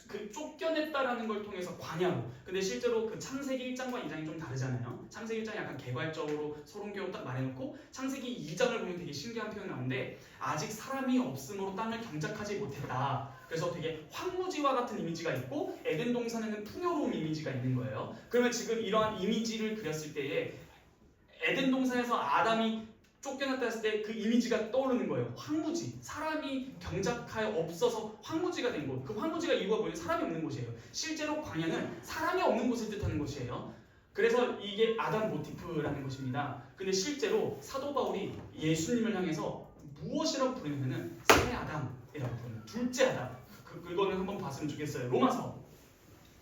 그 쫓겨냈다라는 걸 통해서 광야로. 근데 실제로 그 창세기 1장과 2장이 좀 다르잖아요. 창세기 1장이 약간 개괄적으로 서론교로 딱 말해놓고 창세기 2장을 보면 되게 신기한 표현이 나오는데 아직 사람이 없으므로 땅을 경작하지 못했다. 그래서 되게 황무지와 같은 이미지가 있고 에덴 동산에는 풍요로운 이미지가 있는 거예요. 그러면 지금 이러한 이미지를 그렸을 때에 에덴 동산에서 아담이 쫓겨났다 했을 때 그 이미지가 떠오르는 거예요. 황무지. 사람이 경작하여 없어서 황무지가 된 곳. 그 황무지가 이유가 뭐예요? 사람이 없는 곳이에요. 실제로 광야는 사람이 없는 곳을 뜻하는 것이에요. 그래서 이게 아담 모티프라는 것입니다. 근데 실제로 사도 바울이 예수님을 향해서 무엇이라고 부르냐면은 새 아담이라고 부릅니다. 둘째 아담. 그거는 한번 봤으면 좋겠어요. 로마서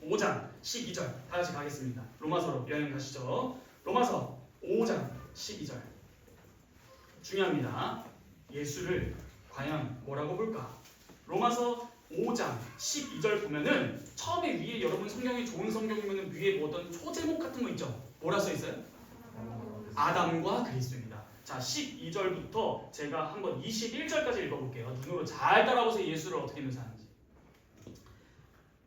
5장 12절 다 같이 가겠습니다. 로마서로 여행 가시죠. 로마서 5장 12절 중요합니다. 예수를 과연 뭐라고 볼까? 로마서 5장 12절 보면은 처음에 위에 여러분 성경이 좋은 성경이면 위에 뭐 어떤 초제목 같은 거 있죠? 뭐라 써 있어요? 아담과 그리스도입니다. 자 자, 12절부터 제가 한번 21절까지 읽어볼게요. 눈으로 잘 따라보세요. 예수를 어떻게 묘사하는지.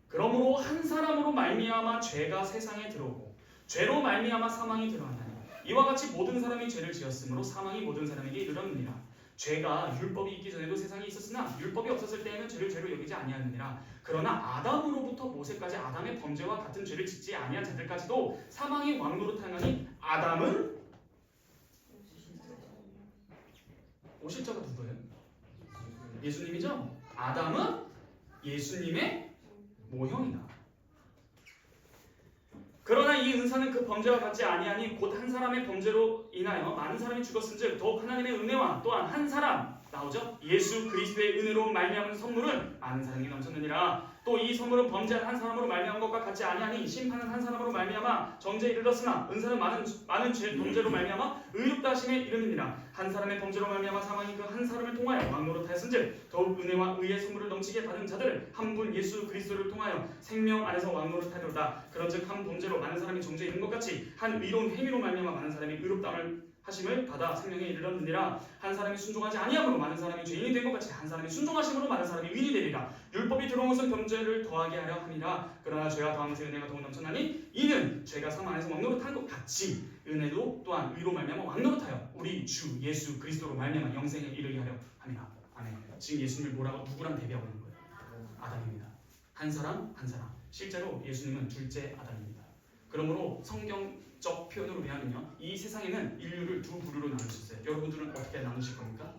그러므로 한 사람으로 말미암아 죄가 세상에 들어오고 죄로 말미암아 사망이 들어왔나니 이와 같이 모든 사람이 죄를 지었으므로 사망이 모든 사람에게 이르렀느니라. 죄가 율법이 있기 전에도 세상에 있었으나 율법이 없었을 때에는 죄를 죄로 여기지 아니하느니라. 그러나 아담으로부터 모세까지 아담의 범죄와 같은 죄를 짓지 아니한 자들까지도 사망이 왕노릇하나니 아담은 오실 자가 누구예요? 예수님이죠? 아담은 예수님의 모형이다. 그러나 이 은사는 그 범죄와 같지 아니하니 곧 한 사람의 범죄로 인하여 많은 사람이 죽었은즉 더욱 하나님의 은혜와 또한 한 사람 나오죠? 예수 그리스도의 은혜로 말미암은 선물은 많은 사람이 넘쳤느니라. 또 이 선물은 범죄한 한 사람으로 말미암은 것과 같지 아니하니 심판은 한 사람으로 말미암아 정죄에 이르렀으나 은사는 많은 죄 범죄로 말미암아 의롭다 하심에 이름이니라. 한 사람의 범죄로 말미암아 사망이 그 한 사람을 통하여 왕노릇하였은즉 더욱 은혜와 의의 선물을 넘치게 받은 자들을 한 분 예수 그리스도를 통하여 생명 안에서 왕노릇하리로다. 그런즉 한 범죄로 많은 사람이 정죄에 이른 것 같이 한 의로운 행위로 말미암아 많은 사람이 의롭다함을 하심을 받아 생명에 이르렀느니라. 한 사람이 순종하지 아니함으로 많은 사람이 죄인이 된 것 같이 한 사람이 순종하심으로 많은 사람이 의인이 되리라. 율법이 들어온 것은 범죄를 더하게 하려 함이라. 그러나 죄가 더하면서 은혜가 더욱 넘쳐나니 이는 죄가 사망 안에서 왕노릇한 것 같이 은혜도 또한 의로 말미암아 왕노릇하여 우리 주 예수 그리스도로 말미암아 영생에 이르게 하려 함이라. 아멘. 지금 예수님을 누구랑 대비하고 있는 거예요? 아담입니다. 한 사람 한 사람. 실제로 예수님은 둘째 아담입니다. 그러므로 성경적 표현으로 보면요, 이 세상에는 인류를 두 부류로 나누셨어요. 여러분들은 어떻게 나누실 겁니까?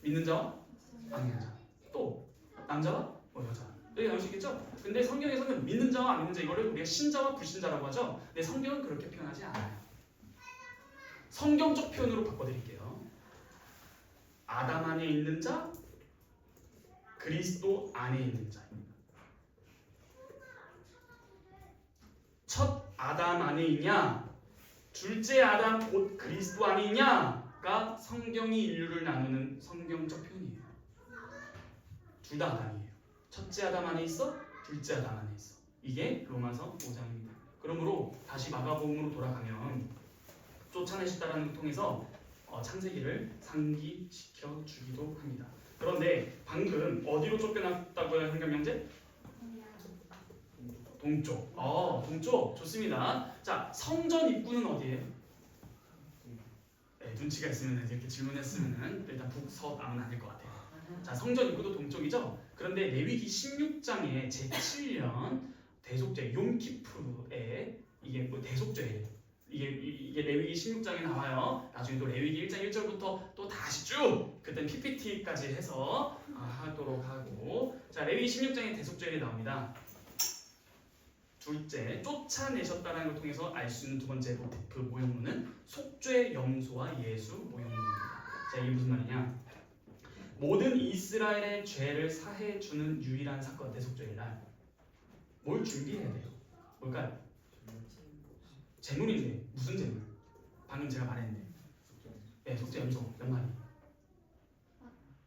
믿는 자와 안 믿는 자. 또 남자와 여자. 여기 나누시겠죠? 근데 성경에서는 믿는 자와 안 믿는 자 이거를 우리가 신자와 불신자라고 하죠. 근데 성경은 그렇게 표현하지 않아요. 성경적 표현으로 바꿔드릴게요. 아담 안에 있는 자, 그리스도 안에 있는 자입니다. 첫 아담 안에 있냐, 둘째 아담 곧 그리스도 안에 있냐가 성경이 인류를 나누는 성경적 표현이에요. 둘 다 아담이에요. 첫째 아담 안에 있어, 둘째 아담 안에 있어. 이게 로마서 5장입니다. 그러므로 다시 마가복음으로 돌아가면 쫓아내셨다라는 걸 통해서 창세기를 상기시켜 주기도 합니다. 그런데 방금 어디로 쫓겨났다고요, 현감형제? 동쪽. 동쪽 좋습니다. 자, 성전 입구는 어디예요? 네, 눈치가 있으면 이렇게 질문했으면 일단 북서남은 아닐 것 같아요. 자, 성전 입구도 동쪽이죠. 그런데 레위기 16장에 제7년 대속죄 욤키푸르에 이게 뭐 대속죄예요. 이게 레위기 16장에 나와요. 나중에 또 레위기 1장 1절부터 또 다시 쭉 그때 PPT까지 해서 하도록 하고, 자, 레위기 16장에 대속죄가 나옵니다. 둘째, 쫓아내셨다는 걸 통해서 알 수 있는 두 번째 그 모형문은 속죄 염소와 예수 모형문입니다. 자, 이게 무슨 말이냐? 모든 이스라엘의 죄를 사해 주는 유일한 사건 대속죄의 날, 뭘 준비해야 돼요? 뭘까요? 재물인데 무슨 재물? 방금 제가 말했는데, 네, 속죄 염소 몇 마리?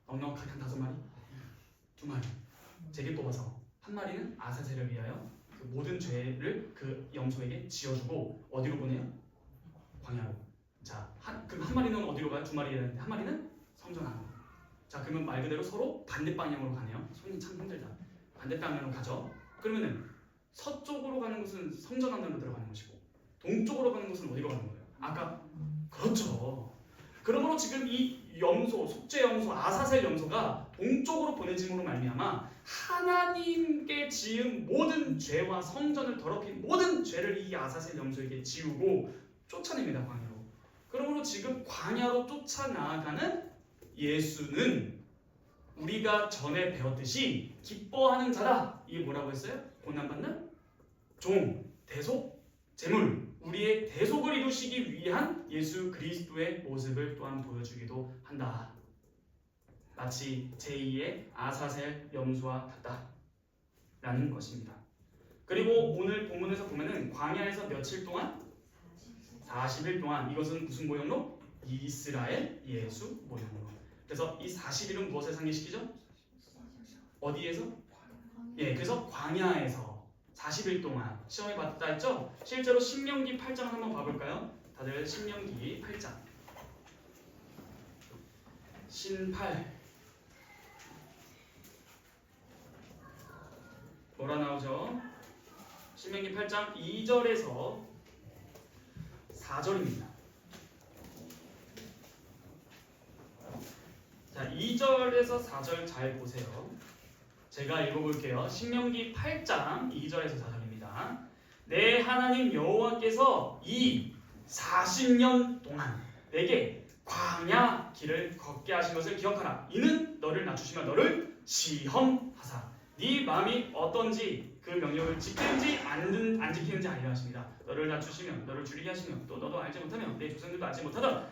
넉넉하게 한 5마리? 2마리. 제게 뽑아서 한 마리는 아사셀을 위하여 그 모든 죄를 그 염소에게 지어주고 어디로 보내요? 광야로. 자, 한 마리는 어디로 가요? 2마리가 되는데 한 마리는 성전 안으로. 자, 그러면 말 그대로 서로 반대 방향으로 가네요. 손이 참 힘들다. 반대 방향으로 가죠. 그러면은 서쪽으로 가는 곳은 성전 안으로 들어가는 것이고 동쪽으로 가는 곳은 어디로 가는 거예요? 아까 그렇죠. 그러므로 지금 이 염소, 속죄 염소, 아사셀 염소가 동쪽으로 보내짐으로 말미암아 하나님께 지은 모든 죄와 성전을 더럽힌 모든 죄를 이 아사셀 염소에게 지우고 쫓아냅니다, 광야로. 그러므로 지금 광야로 쫓아나가는 예수는 우리가 전에 배웠듯이 기뻐하는 자다. 이게 뭐라고 했어요? 고난받는 종, 대속, 제물. 우리의 대속을 이루시기 위한 예수 그리스도의 모습을 또한 보여주기도 한다. 마치 제2의 아사셀 염소와 같다라는 것입니다. 그리고 오늘 본문에서 보면은 광야에서 며칠 동안? 40일 동안. 이것은 무슨 모형로? 이스라엘 예수 모형로. 그래서 이 40일은 무엇을 상기시키죠? 어디에서? 예, 그래서 광야에서 40일 동안 시험에 받았다 했죠? 실제로 신명기 8장 한번 봐볼까요? 다들 신명기 8장. 신8 뭐라 나오죠? 신명기 8장 2절에서 4절입니다. 자, 2절에서 4절 잘 보세요. 제가 읽어볼게요. 신명기 8장 2절에서 4절입니다. 내 하나님 여호와께서 이 40년 동안 내게 광야 길을 걷게 하신 것을 기억하라. 이는 너를 낮추시며 너를 시험하사 네 마음이 어떤지 그 명령을 지키는지 안 지키는지 알려 하십니다. 너를 낮추시며 너를 줄이게 하시며 또 너도 알지 못하며 내 조상들도 알지 못하던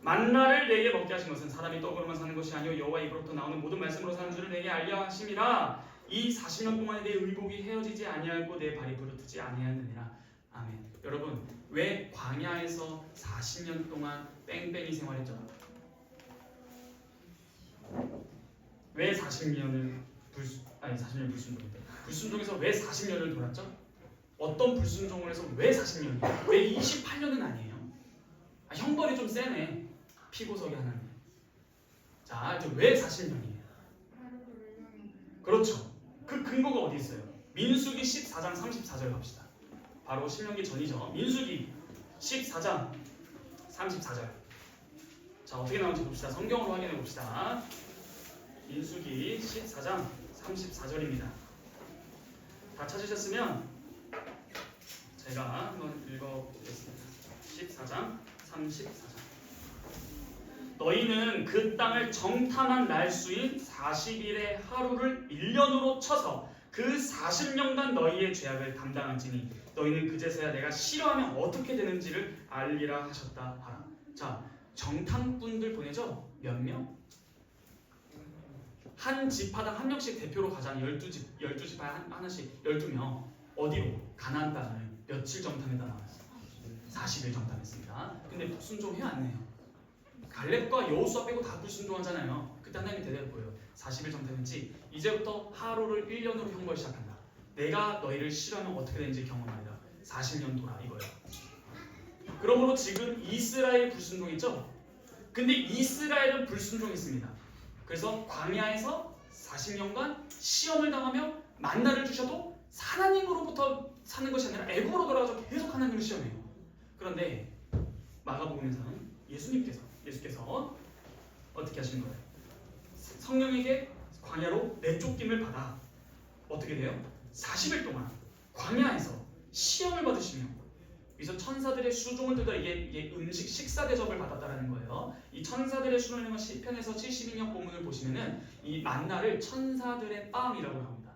만나를 내게 먹게 하신 것은 사람이 떡으로만 사는 것이 아니요 여호와 입으로부터 나오는 모든 말씀으로 사는 줄을 내게 알려 하심이라. 이 40년 동안에 내 의복이 헤어지지 아니하고 내 발이 부르트지 아니하느니라. 아멘. 여러분, 왜 광야에서 40년 동안 뺑뺑이 생활했죠? 왜 40년을 40년 불순종인데 불순종에서 왜 40년을 돌았죠? 어떤 불순종을 해서 왜 40년이에요? 왜 28년은 아니에요? 형벌이 좀 세네. 피고석이 하나님. 자, 왜 40년이에요? 그렇죠. 그 근거가 어디 있어요? 민수기 14장 34절 갑시다. 바로 신명기 전이죠. 민수기 14장 34절. 자, 어떻게 나오는지 봅시다. 성경으로 확인해 봅시다. 민수기 14장 34절입니다. 다 찾으셨으면 제가 한번 읽어보겠습니다. 14장 34절. 너희는 그 땅을 정탐한 날수인 40일의 하루를 1년으로 쳐서 그 40년간 너희의 죄악을 담당할지니 너희는 그제서야 내가 싫어하면 어떻게 되는지를 알리라 하셨다 하라. 자, 정탐꾼들 보내죠? 몇 명? 한 지파당 한 명씩 대표로 가자니 12지파에 하나씩 12명. 어디로? 가나안 땅을 며칠 정탐에다 나왔어요? 40일 정탐했습니다. 근데 불순종해 안 해요. 갈렙과 여호수아 빼고 다 불순종하잖아요. 그때 하나님이 대답을 보여요. 40일 정탐했지 이제부터 하루를 1년으로 형벌 시작한다. 내가 너희를 싫어하면 어떻게 되는지 경험하리라. 40년 돌아 이거예요. 그러므로 지금 이스라엘 불순종했죠? 근데 이스라엘은 불순종했습니다. 그래서 광야에서 40년간 시험을 당하며 만나를 주셔도 하나님으로부터 사는 것이 아니라 애국으로 돌아가서 계속 하나님을 시험해요. 그런데 마가복음에서는 예수께서 어떻게 하시는 거예요? 성령에게 광야로 내쫓김을 받아 어떻게 돼요? 40일 동안 광야에서 시험을 받으시며 여기서 천사들의 수종을 듣다 이게 식사 대접을 받았다라는 거예요. 이 천사들의 수종을 시편에서 72년 본문을 보시면은 이 만나를 천사들의 빵이라고 합니다.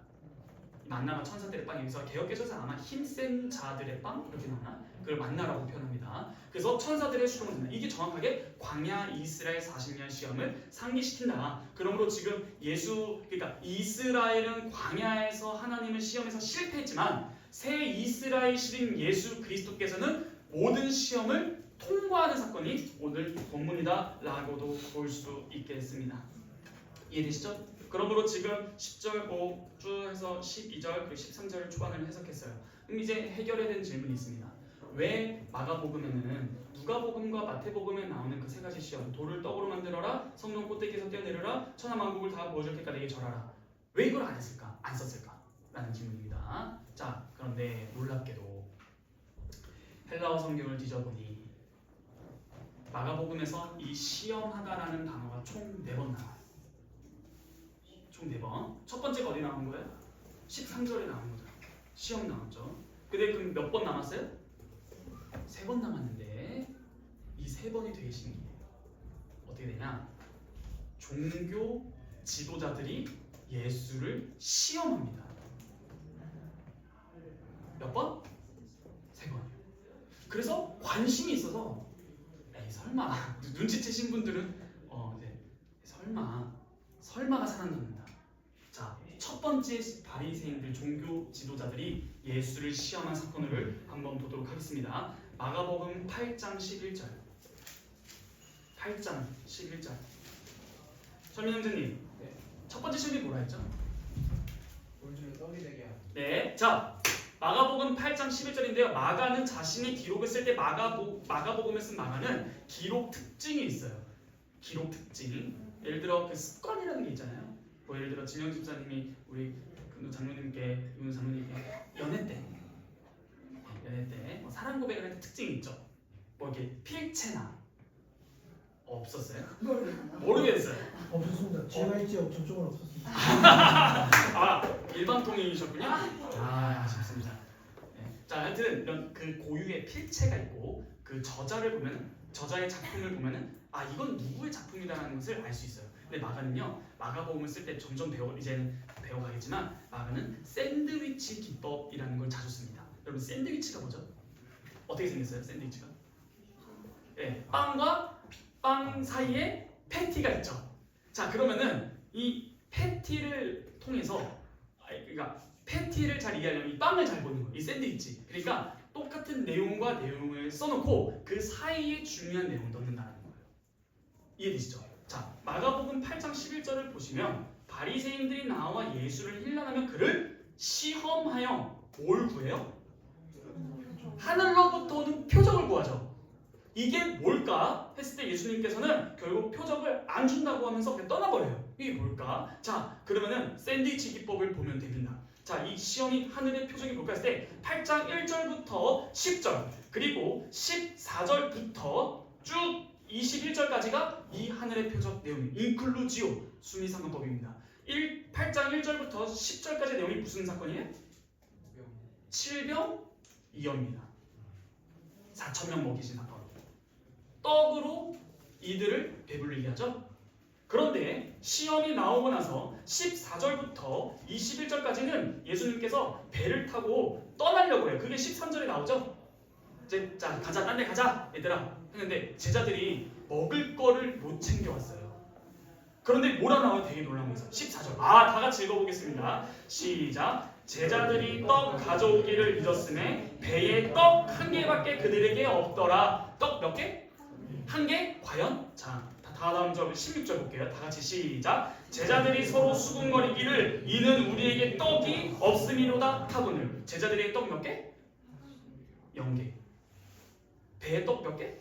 이 만나가 천사들의 빵, 여기서 개역개정에서 아마 힘센 자들의 빵 이렇게 나오나? 그걸 만나라고 표현합니다. 그래서 천사들의 수종을 듣는다. 이게 정확하게 광야 이스라엘 40년 시험을 상기시킨다. 그러므로 지금 그러니까 이스라엘은 광야에서 하나님을 시험에서 실패했지만 새 이스라엘 신인 예수 그리스도께서는 모든 시험을 통과하는 사건이 오늘 본문이다라고도 볼 수 있겠습니다. 이해되시죠? 그러므로 지금 10절 쭉 해서 12절 그리고 13절 초반을 해석했어요. 그럼 이제 해결해야 되는 질문이 있습니다. 왜 마가복음에는 누가복음과 마태복음에 나오는 그 세 가지 시험, 돌을 떡으로 만들어라, 성령 꼭대기에서 뛰어내려라, 천하만국을 다 보여줄 때까지 내게 절하라, 왜 이걸 안 했을까? 안 썼을까? 라는 질문입니다. 자, 그런데 놀랍게도 헬라어 성경을 뒤져보니 마가복음에서 이 시험하다라는 단어가 총 4번 나와요. 총 4번. 첫 번째가 어디 나온 거예요? 13절에 나온 거죠. 시험 나왔죠. 근데 그럼 몇 번 남았어요? 3번 남았는데 이 3번이 되게 신기해요. 어떻게 되냐? 종교 지도자들이 예수를 시험합니다. 몇 번? 3번이요. 그래서 관심이 있어서 에이 설마 눈치채신 분들은 설마가 살아남는다. 자, 첫 번째 바리새인들 종교 지도자들이 예수를 시험한 사건을 한번 보도록 하겠습니다. 마가복음 8장 11절. 8장 11절. 설민 형제님, 첫 번째 시험이 뭐라 했죠? 돌 중에 떡이 되게 하라. 네, 자 마가복음 8장 11절인데요. 마가는 자신의 기록을 쓸 때 마가복음을 쓴 마가는 기록 특징이 있어요. 기록 특징. 예를 들어 그 습관이라는 게 있잖아요. 뭐 예를 들어 진영 집사님이 우리 윤 장로님께 연애 때 뭐 사랑 고백을 할 때 특징이 있죠. 뭐 이렇게 필체나 없었어요? 모르겠어요. 없었습니다. 제가 있지 저쪽은 없었습니다. 아 일방통행이셨군요. 아 아쉽습니다. 네. 자 하여튼 이런 그 고유의 필체가 있고 그 저자를 보면 저자의 작품을 보면은 아 이건 누구의 작품이라는 것을 알 수 있어요. 근데 마가는요 마가복음을 쓸 때 점점 이제는 배워가겠지만 마가는 샌드위치 기법이라는 걸 자주 씁니다. 여러분 샌드위치가 뭐죠? 어떻게 생겼어요? 샌드위치가? 네, 빵과 빵 사이에 패티가 있죠. 자 그러면은 이 패티를 통해서 그러니까 패티를 잘 이해하려면 이 빵을 잘 보는 거예요. 이 샌드위치. 그러니까 똑같은 내용과 내용을 써놓고 그 사이에 중요한 내용을 넣는다는 거예요. 이해되시죠? 자 마가복음 8장 11절을 보시면 바리새인들이 나와 예수를 힐난하며 그를 시험하여 뭘 구해요? 하늘로부터 오는 표적을 구하죠. 이게 뭘까 했을 때 예수님께서는 결국 표적을 안 준다고 하면서 그냥 떠나버려요. 이게 뭘까? 자 그러면은 샌드위치 기법을 보면 됩니다. 자 이 시험이 하늘의 표적이 뭘까 했을 때 8장 1절부터 10절 그리고 14절부터 쭉 21절까지가 이 하늘의 표적 내용이 인클루지오 수미상관법입니다. 8장 1절부터 10절까지 내용이 무슨 사건이에요? 칠병이어입니다. 4,000명 먹이신 사건. 떡으로 이들을 배불리게 하죠. 그런데 시험이 나오고 나서 14절부터 21절까지는 예수님께서 배를 타고 떠나려고 해요. 그게 13절에 나오죠. 이제 자 가자 딴 데 가자 얘들아 했는데 제자들이 먹을 거를 못 챙겨왔어요. 그런데 뭐라 나와요? 되게 놀라운 거죠. 14절 다 같이 읽어보겠습니다. 시작. 제자들이 떡 가져오기를 잊었음에 배에 떡 한 개밖에 그들에게 없더라. 떡 몇 개? 한 개? 과연? 자 다음 절 16절 볼게요. 다 같이 시작. 제자들이 서로 수군거리기를 이는 우리에게 떡이 없음이로다 하거늘. 제자들의 떡 몇 개? 0개. 배에 떡 몇 개?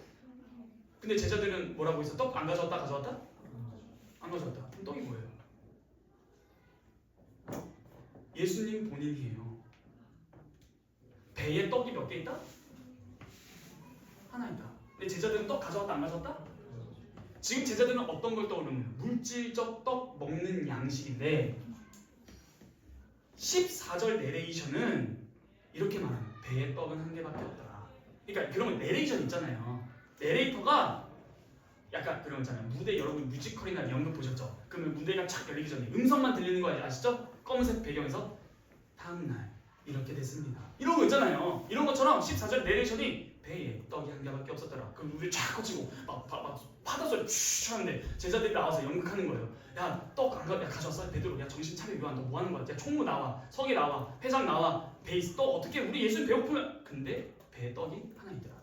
근데 제자들은 뭐라고 했어? 떡 안 가져왔다 가져왔다? 안 가져왔다. 그럼 떡이 뭐예요? 예수님 본인이에요. 배에 떡이 몇 개 있다? 하나 있다. 근데 제자들은 떡 가져왔다 안 가져왔다? 지금 제자들은 어떤 걸 떠오르는 거예요? 물질적 떡 먹는 양식인데 14절 내레이션은 이렇게 말합니다. 배에 떡은 한 개밖에 없더라. 그러니까 그러면 내레이션 있잖아요. 내레이터가 약간 그런 거잖아요. 무대 여러분 뮤지컬이나 연극 보셨죠? 그러면 무대가 착 열리기 전에 음성만 들리는 거 아시죠? 검은색 배경에서 다음날 이렇게 됐습니다. 이런 거 있잖아요. 이런 것처럼 14절 내레이션이 배에 떡이 한 개밖에 없었더라. 그럼 우리 쫙 꽂히고 막 파도소리 쭉 하는데 제자들이 나와서 연극하는 거예요. 야 떡 안 가져왔어? 베드로 야 정신 차려 요한 너 뭐 하는 거야? 야 총무 나와 서기 나와 회장 나와 베이스 떡 어떻게 우리 예수님 배고프면 근데 배에 떡이 하나 있더라.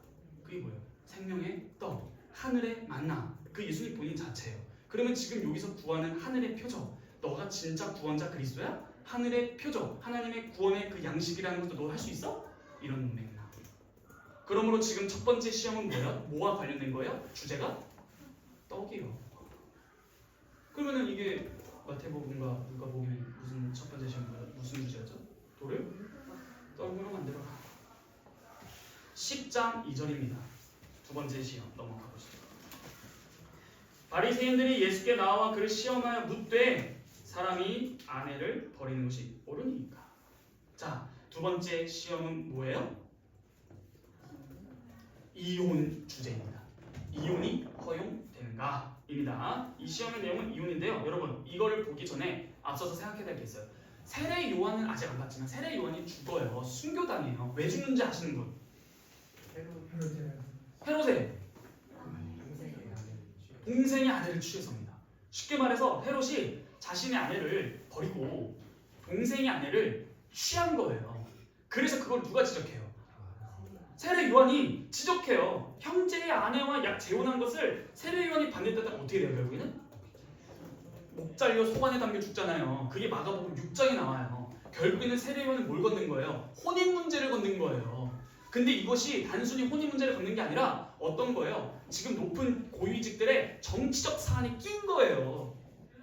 그게 뭐예요? 생명의 떡 하늘의 만나 그 예수님 본인 자체예요. 그러면 지금 여기서 구하는 하늘의 표적 너가 진짜 구원자 그리스도야? 하늘의 표적 하나님의 구원의 그 양식이라는 것도 너 할 수 있어? 이런 맥락. 그러므로 지금 첫 번째 시험은 뭐야? 뭐와 관련된 거예요? 주제가 떡이요. 그러면은 이게 마태복음과 누가복음 무슨 첫 번째 시험은 무슨 주제였죠? 돌을 떡으로 만들어라. 10장 2절입니다. 두 번째 시험 넘어가 보시죠. 바리새인들이 예수께 나와 그를 시험하여 묻되 사람이 아내를 버리는 것이 옳으니까. 자, 두 번째 시험은 뭐예요? 이혼 주제입니다. 이혼이 허용되는가? 입니다. 이 시험의 내용은 이혼인데요. 여러분 이거를 보기 전에 앞서서 생각해야 될 게 있어요. 세례 요한은 아직 안 봤지만 세례 요한이 죽어요. 순교당해요. 왜 죽는지 아시는 분? 헤롯의 동생의 아내를 취해서입니다. 쉽게 말해서 헤롯이 자신의 아내를 버리고 동생의 아내를 취한 거예요. 그래서 그걸 누가 지적해요? 세례 요한이 지적해요. 형제의 아내와 약 재혼한 것을 세례 요한이 반대했다가 어떻게 돼요? 결국에는 목 잘려 속 안에 담겨 죽잖아요. 그게 마가복음 6장에 나와요. 결국에는 세례요한은 뭘 걷는 거예요? 혼인 문제를 걷는 거예요. 근데 이것이 단순히 혼인 문제를 걷는 게 아니라 어떤 거예요? 지금 높은 고위직들의 정치적 사안이 낀 거예요.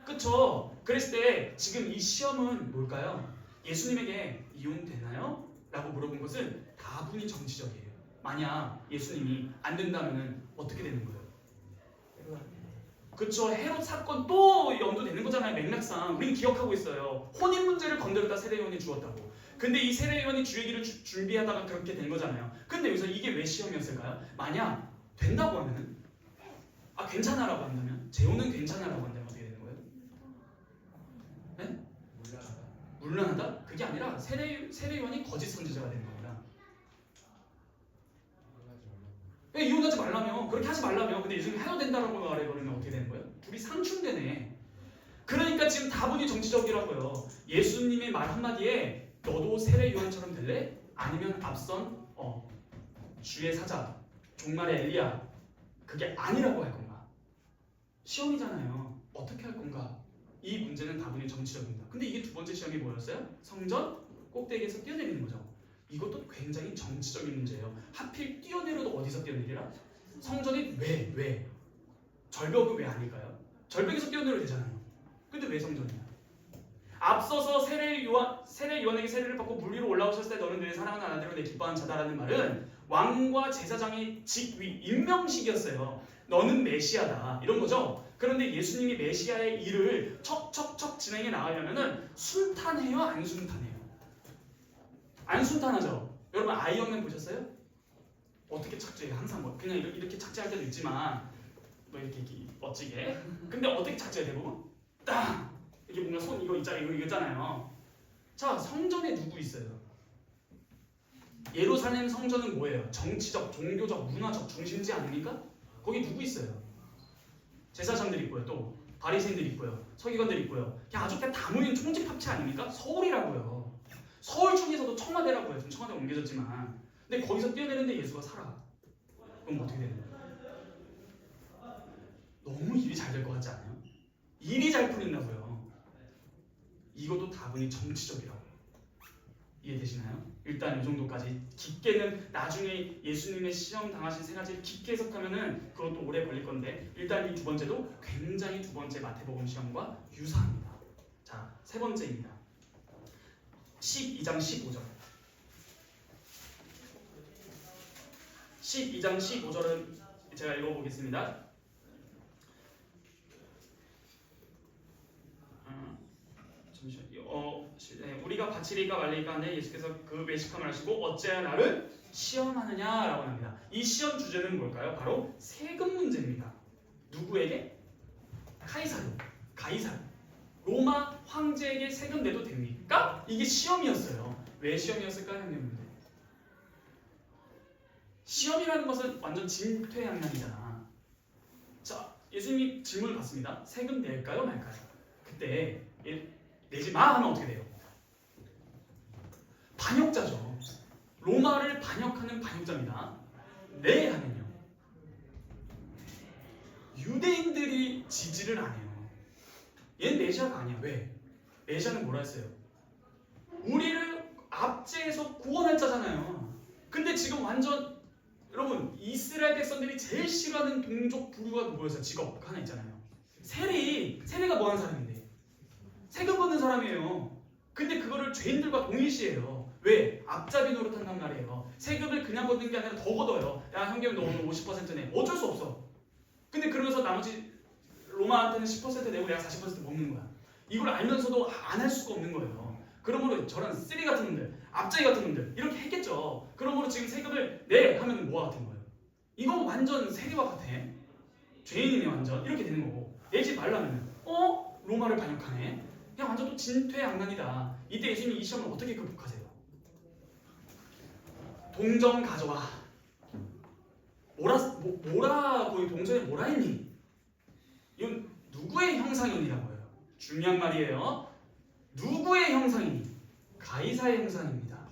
그쵸? 그랬을 때 지금 이 시험은 뭘까요? 예수님에게 이혼되나요? 라고 물어본 것은 다분히 정치적이에요. 만약 예수님이 안 된다면 어떻게 되는 거예요? 그쵸? 헤롯 사건 또 연도되는 거잖아요. 맥락상 우리는 기억하고 있어요. 혼인 문제를 건드렸다 세례요한이 죽었다고. 근데 이 세례요한이 주의기를 준비하다가 그렇게 된 거잖아요. 근데 여기서 이게 왜 시험이었을까요? 만약 된다고 하면은 괜찮아라고 한다면 재혼은 괜찮아라고 한다면 어떻게 되는 거예요? 네? 물러난다? 그게 아니라 세례요한이 거짓 선지자가 되는 겁니다. 왜 이혼하지 말라며? 그렇게 하지 말라며? 근데 예수님이 해도 된다라고 말해버리면 어떻게 되는 거예요? 둘이 상충되네. 그러니까 지금 다분히 정치적이라고요. 예수님의 말 한마디에 너도 세례요한처럼 될래? 아니면 앞선 주의 사자, 종말의 엘리야 그게 아니라고 할 건가? 시험이잖아요. 어떻게 할 건가? 이 문제는 다분히 정치적입니다. 근데 이게 두 번째 시험이 뭐였어요? 성전 꼭대기에서 뛰어내리는 거죠. 이것도 굉장히 정치적인 문제예요. 하필 뛰어내려도 어디서 뛰어내리라? 성전이 왜? 절벽은 왜 아닐까요? 절벽에서 뛰어내려도 되잖아요. 근데 왜 성전이야? 앞서서 세례요한에게 세례를 받고 물 위로 올라오셨을 때 너는 내 사랑하는 아들로 내 기뻐하는 자다라는 말은 왕과 제사장의 직위 임명식이었어요. 너는 메시아다 이런 거죠. 그런데 예수님이 메시아의 일을 척척척 진행해 나가려면은 순탄해요, 안 순탄해요? 안 순탄하죠. 여러분 아이언맨 보셨어요? 어떻게 착지해요? 항상 그냥 이렇게 착지할 때도 있지만 이렇게 멋지게. 근데 어떻게 착지해야 되고? 딱 이게 뭔가 손 이거 있잖아요. 자, 성전에 누구 있어요? 예루살렘 성전은 뭐예요? 정치적, 종교적, 문화적 중심지 아닙니까? 거기 누구 있어요? 제사장들 있고요, 또 바리새인들 있고요, 서기관들 있고요. 아주 그냥 다 모인 총집합체 아닙니까? 서울이라고요. 서울 중에서도 청와대라고요. 지금 청와대 옮겨졌지만. 근데 거기서 뛰어내는데 예수가 살아. 그럼 어떻게 되는 거예요? 너무 일이 잘 될 것 같지 않아요? 일이 잘 풀린다고요. 이것도 다분히 정치적이라고. 이해되시나요? 일단 이 정도까지. 깊게는 나중에 예수님의 시험 당하신 세 가지를 깊게 해석하면은 그것도 오래 걸릴 건데 일단 이 두 번째도 굉장히 두 번째 마태복음 시험과 유사합니다. 자, 세 번째입니다. 12장 15절. 12장 15절은 제가 읽어보겠습니다. 우리가 바치리까 말리까 하네 예수께서 그 외식함을 하시고 어찌하여 나를 시험하느냐라고 합니다. 이 시험 주제는 뭘까요? 바로 세금 문제입니다. 누구에게? 가이사르. 로마 황제에게 세금 내도 됩니까? 이게 시험이었어요. 왜 시험이었을까요, 형님들? 시험이라는 것은 완전 진퇴양난이잖아. 자, 예수님이 질문을 받습니다. 세금 낼까요, 말까요? 그때 내지 마 하면 어떻게 돼요? 반역자죠. 로마를 반역하는 반역자입니다. 네 하면요. 유대인들이 지지를 안 해요. 얘는 메시아가 아니야. 왜? 메시아는 뭐라 했어요? 우리를 압제해서 구원할 자잖아요. 근데 지금 완전 여러분 이스라엘 백성들이 제일 싫어하는 동족 부류가 누구였어요? 직업 하나 있잖아요. 세리가 뭐 하는 사람인데? 세금 걷는 사람이에요. 근데 그거를 죄인들과 동일시해요. 왜? 앞잡이 노릇한단 말이에요. 세금을 그냥 걷는 게 아니라 더 걷어요. 야 형님 너 오늘 50% 내. 어쩔 수 없어. 근데 그러면서 나머지 로마한테는 10% 내고 내가 40% 먹는 거야. 이걸 알면서도 안 할 수가 없는 거예요. 그러므로 저런 쓰리 같은 놈들, 앞잡이 같은 놈들 이렇게 했겠죠. 그러므로 지금 세금을 내 하면 뭐와 같은 거예요? 이건 완전 세리와 같아. 죄인이네 완전. 이렇게 되는 거고. 내지 말라면 로마를 반역하네. 그냥 완전 또 진퇴양난이다. 이때 예수님이 이 시험을 어떻게 극복하세요? 동정 가져와. 거기 동전에 뭐라 했니? 이건 누구의 형상이니라고 해요. 중요한 말이에요. 누구의 형상이니? 가이사의 형상입니다.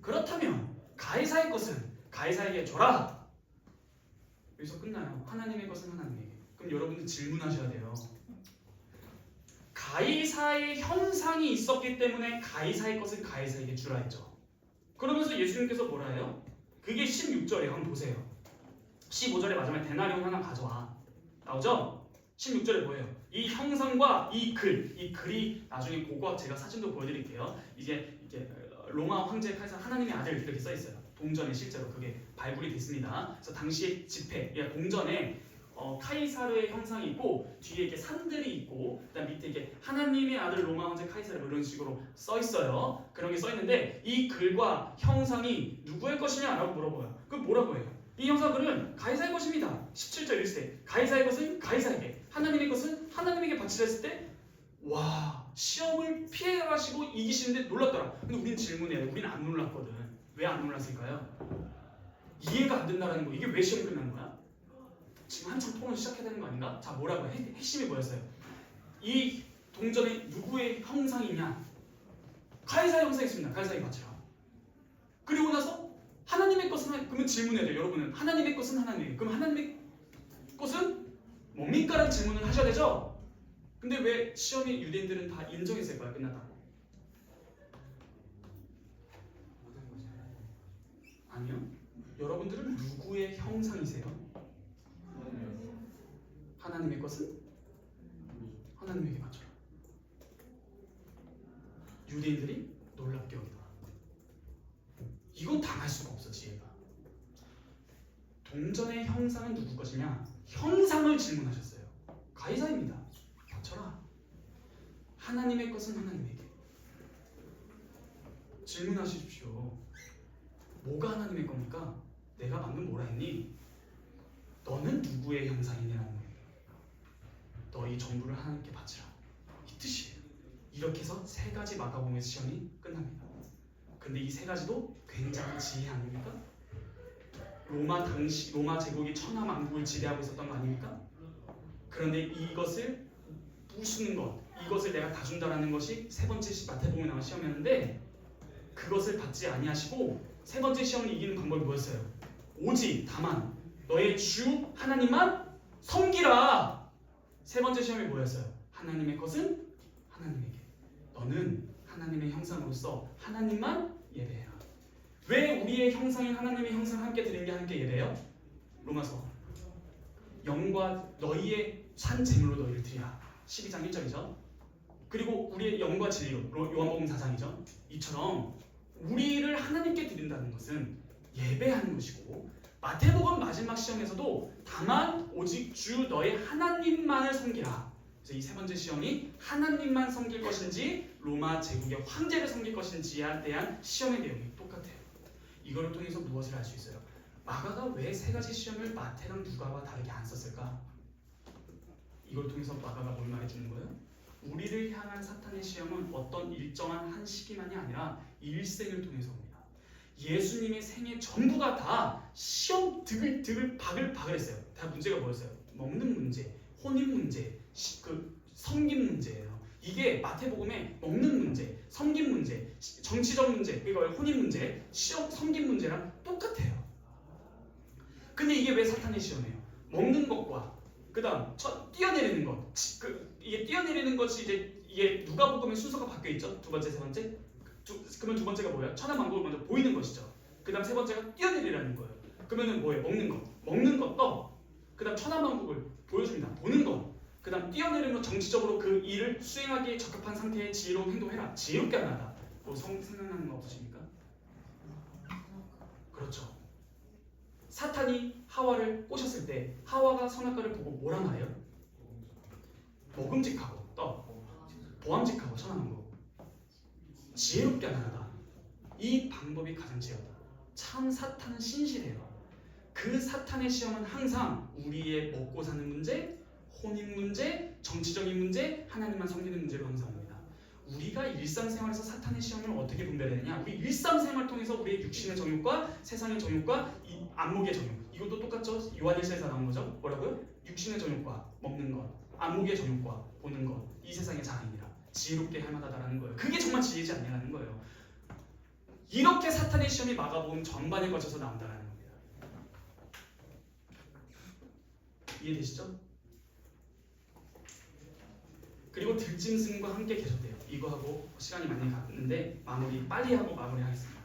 그렇다면 가이사의 것은 가이사에게 줘라. 여기서 끝나요. 하나님의 것은 하나님에게. 그럼 여러분들 질문하셔야 돼요. 가이사의 형상이 있었기 때문에 가이사의 것은 가이사에게 주라 했죠. 그러면서 예수님께서 뭐라 해요? 그게 16절에 한번 보세요. 15절에 마지막에 데나리온 하나 가져와 나오죠? 16절에 뭐예요? 이 형상과 이 글이 나중에 그거 제가 사진도 보여드릴게요. 이게 로마 황제 카이사 하나님의 아들 이렇게 써 있어요. 동전에 실제로 그게 발굴이 됐습니다. 그래서 당시의 지폐, 동전에 카이사르의 형상이 있고 뒤에 이렇게 산들이 있고 그다음 밑에 이게 하나님의 아들 로마 황제 카이사르 이런 식으로 써 있어요. 그런 게 써 있는데 이 글과 형상이 누구의 것이냐라고 물어봐요. 그럼 뭐라고 해요? 이 형상글은 가이사의 것입니다. 17절 1세 가이사의 것은 가이사에게 하나님의 것은 하나님에게 바치라 했을 때 와 시험을 피해가시고 이기시는데 놀랐더라. 근데 우린 질문해요. 우린 안 놀랐거든. 왜 안 놀랐을까요? 이해가 안 된다라는 거. 이게 왜 시험 끝난 거야? 지금 한참 토론 시작해야 되는 거 아닌가? 자 뭐라고 해? 핵심이 뭐였어요? 이 동전에 누구의 형상이냐? 가이사의 형상이 있습니다. 가이사에게 바치라. 그리고 나서 하나님의 것은 그러면 질문해야 돼요. 여러분은 하나님의 것은 하나님에게. 그럼 하나님의 것은 뭡니까? 라는 질문을 하셔야 되죠? 근데 왜 시험이 유대인들은 다 인정했을까요? 끝났다고. 아니요. 여러분들은 누구의 형상이세요? 하나님의 것은 하나님에게 바쳐라. 유대인들이 놀랍게 여기더라. 이건 당할 수가 없어. 지혜가. 동전의 형상은 누구 것이냐? 형상을 질문하셨어요. 가이사입니다. 바쳐라. 하나님의 것은 하나님에게. 질문하십시오. 뭐가 하나님의 겁니까? 내가 방금 뭐라 했니? 너는 누구의 형상이냐는 거예요. 너희 전부를 하나님께 바치라. 이 뜻이에요. 이렇게 해서 세 가지 마가복음의 시험이 끝납니다. 근데 이 세 가지도 굉장한 지혜 아닙니까? 로마 제국이 천하만국을 지배하고 있었던 거 아닙니까? 그런데 이것을 부수는 것, 이것을 내가 다 준다라는 것이 세 번째 마태복음에 나온 시험이었는데 그것을 받지 아니하시고 세 번째 시험을 이기는 방법이 뭐였어요? 오직 다만 너의 주 하나님만 섬기라. 세 번째 시험이 뭐였어요? 하나님의 것은 하나님에게. 너는 하나님의 형상으로서 하나님만 예배해라. 왜 우리의 형상인 하나님의 형상을 함께 드리는 게 함께 예배해요? 로마서 영과 너희의 산 제물로 너희를 드리라. 12장 1절이죠. 그리고 우리의 영과 진리로 요한복음 4장이죠. 이처럼 우리를 하나님께 드린다는 것은 예배하는 것이고 마태복음 마지막 시험에서도 다만 오직 주 너의 하나님만을 섬기라. 그래서 이 세 번째 시험이 하나님만 섬길 것인지 로마 제국의 황제를 섬길 것인지에 대한 시험의 내용이 똑같아요. 이거를 통해서 무엇을 알 수 있어요? 마가가 왜 세 가지 시험을 마태랑 누가와 다르게 안 썼을까? 이걸 통해서 마가가 뭘 말해주는 거예요? 우리를 향한 사탄의 시험은 어떤 일정한 한 시기만이 아니라 일생을 통해서 옵니다. 예수님의 생애 전부가 다 시험 드글 바글바글했어요. 다 문제가 뭐였어요? 먹는 문제, 혼인 문제, 섬김 문제예요. 이게 마태복음에 먹는 문제, 섬김 문제, 정치적 문제, 그러니까 혼인 문제, 시험 섬김 문제랑 똑같아요. 근데 이게 왜 사탄의 시험이에요? 먹는 것과 그다음 뛰어내리는 것. 이게 뛰어내리는 것이 이게 누가복음의 순서가 바뀌어 있죠. 두 번째, 세 번째. 그러면 두 번째가 뭐예요? 천하만국을 먼저 보이는 것이죠. 그다음 세 번째가 뛰어내리라는 거예요. 그러면은 뭐예요? 먹는 것도 그다음 천하만국을 보여줍니다. 보는 것. 그다음 뛰어내리는 것, 정치적으로 그 일을 수행하기에 적합한 상태의 지혜로운 행동해라. 지혜롭게 하나다. 뭐 생각나는 거 없으십니까? 그렇죠. 사탄이 하와를 꼬셨을 때 하와가 선악과를 보고 뭐라 말해요? 먹음직하고 또 보암직하고 천하만국. 지혜롭게 하나다. 이 방법이 가장 지혜롭다. 참 사탄은 신실해요. 그 사탄의 시험은 항상 우리의 먹고 사는 문제, 혼인 문제, 정치적인 문제, 하나님만 섬기는 문제로 항상 옵니다. 우리가 일상생활에서 사탄의 시험을 어떻게 분별해야 되냐? 우리 일상생활을 통해서 우리의 육신의 정욕과 세상의 정욕과 이 안목의 정욕, 이것도 똑같죠? 요한일서에서 나온 거죠? 뭐라고요? 육신의 정욕과 먹는 것, 안목의 정욕과 보는 것, 이 세상의 자랑이라 지혜롭게 할 만하다라는 거예요. 그게 정말 지혜지 않냐라는 거예요. 이렇게 사탄의 시험이 마가복음 전반에 걸쳐서 나온다라는 겁니다. 이해되시죠? 그리고 들짐승과 함께 계셨대요. 이거 하고 시간이 많이 갔는데 빨리 하고 마무리하겠습니다.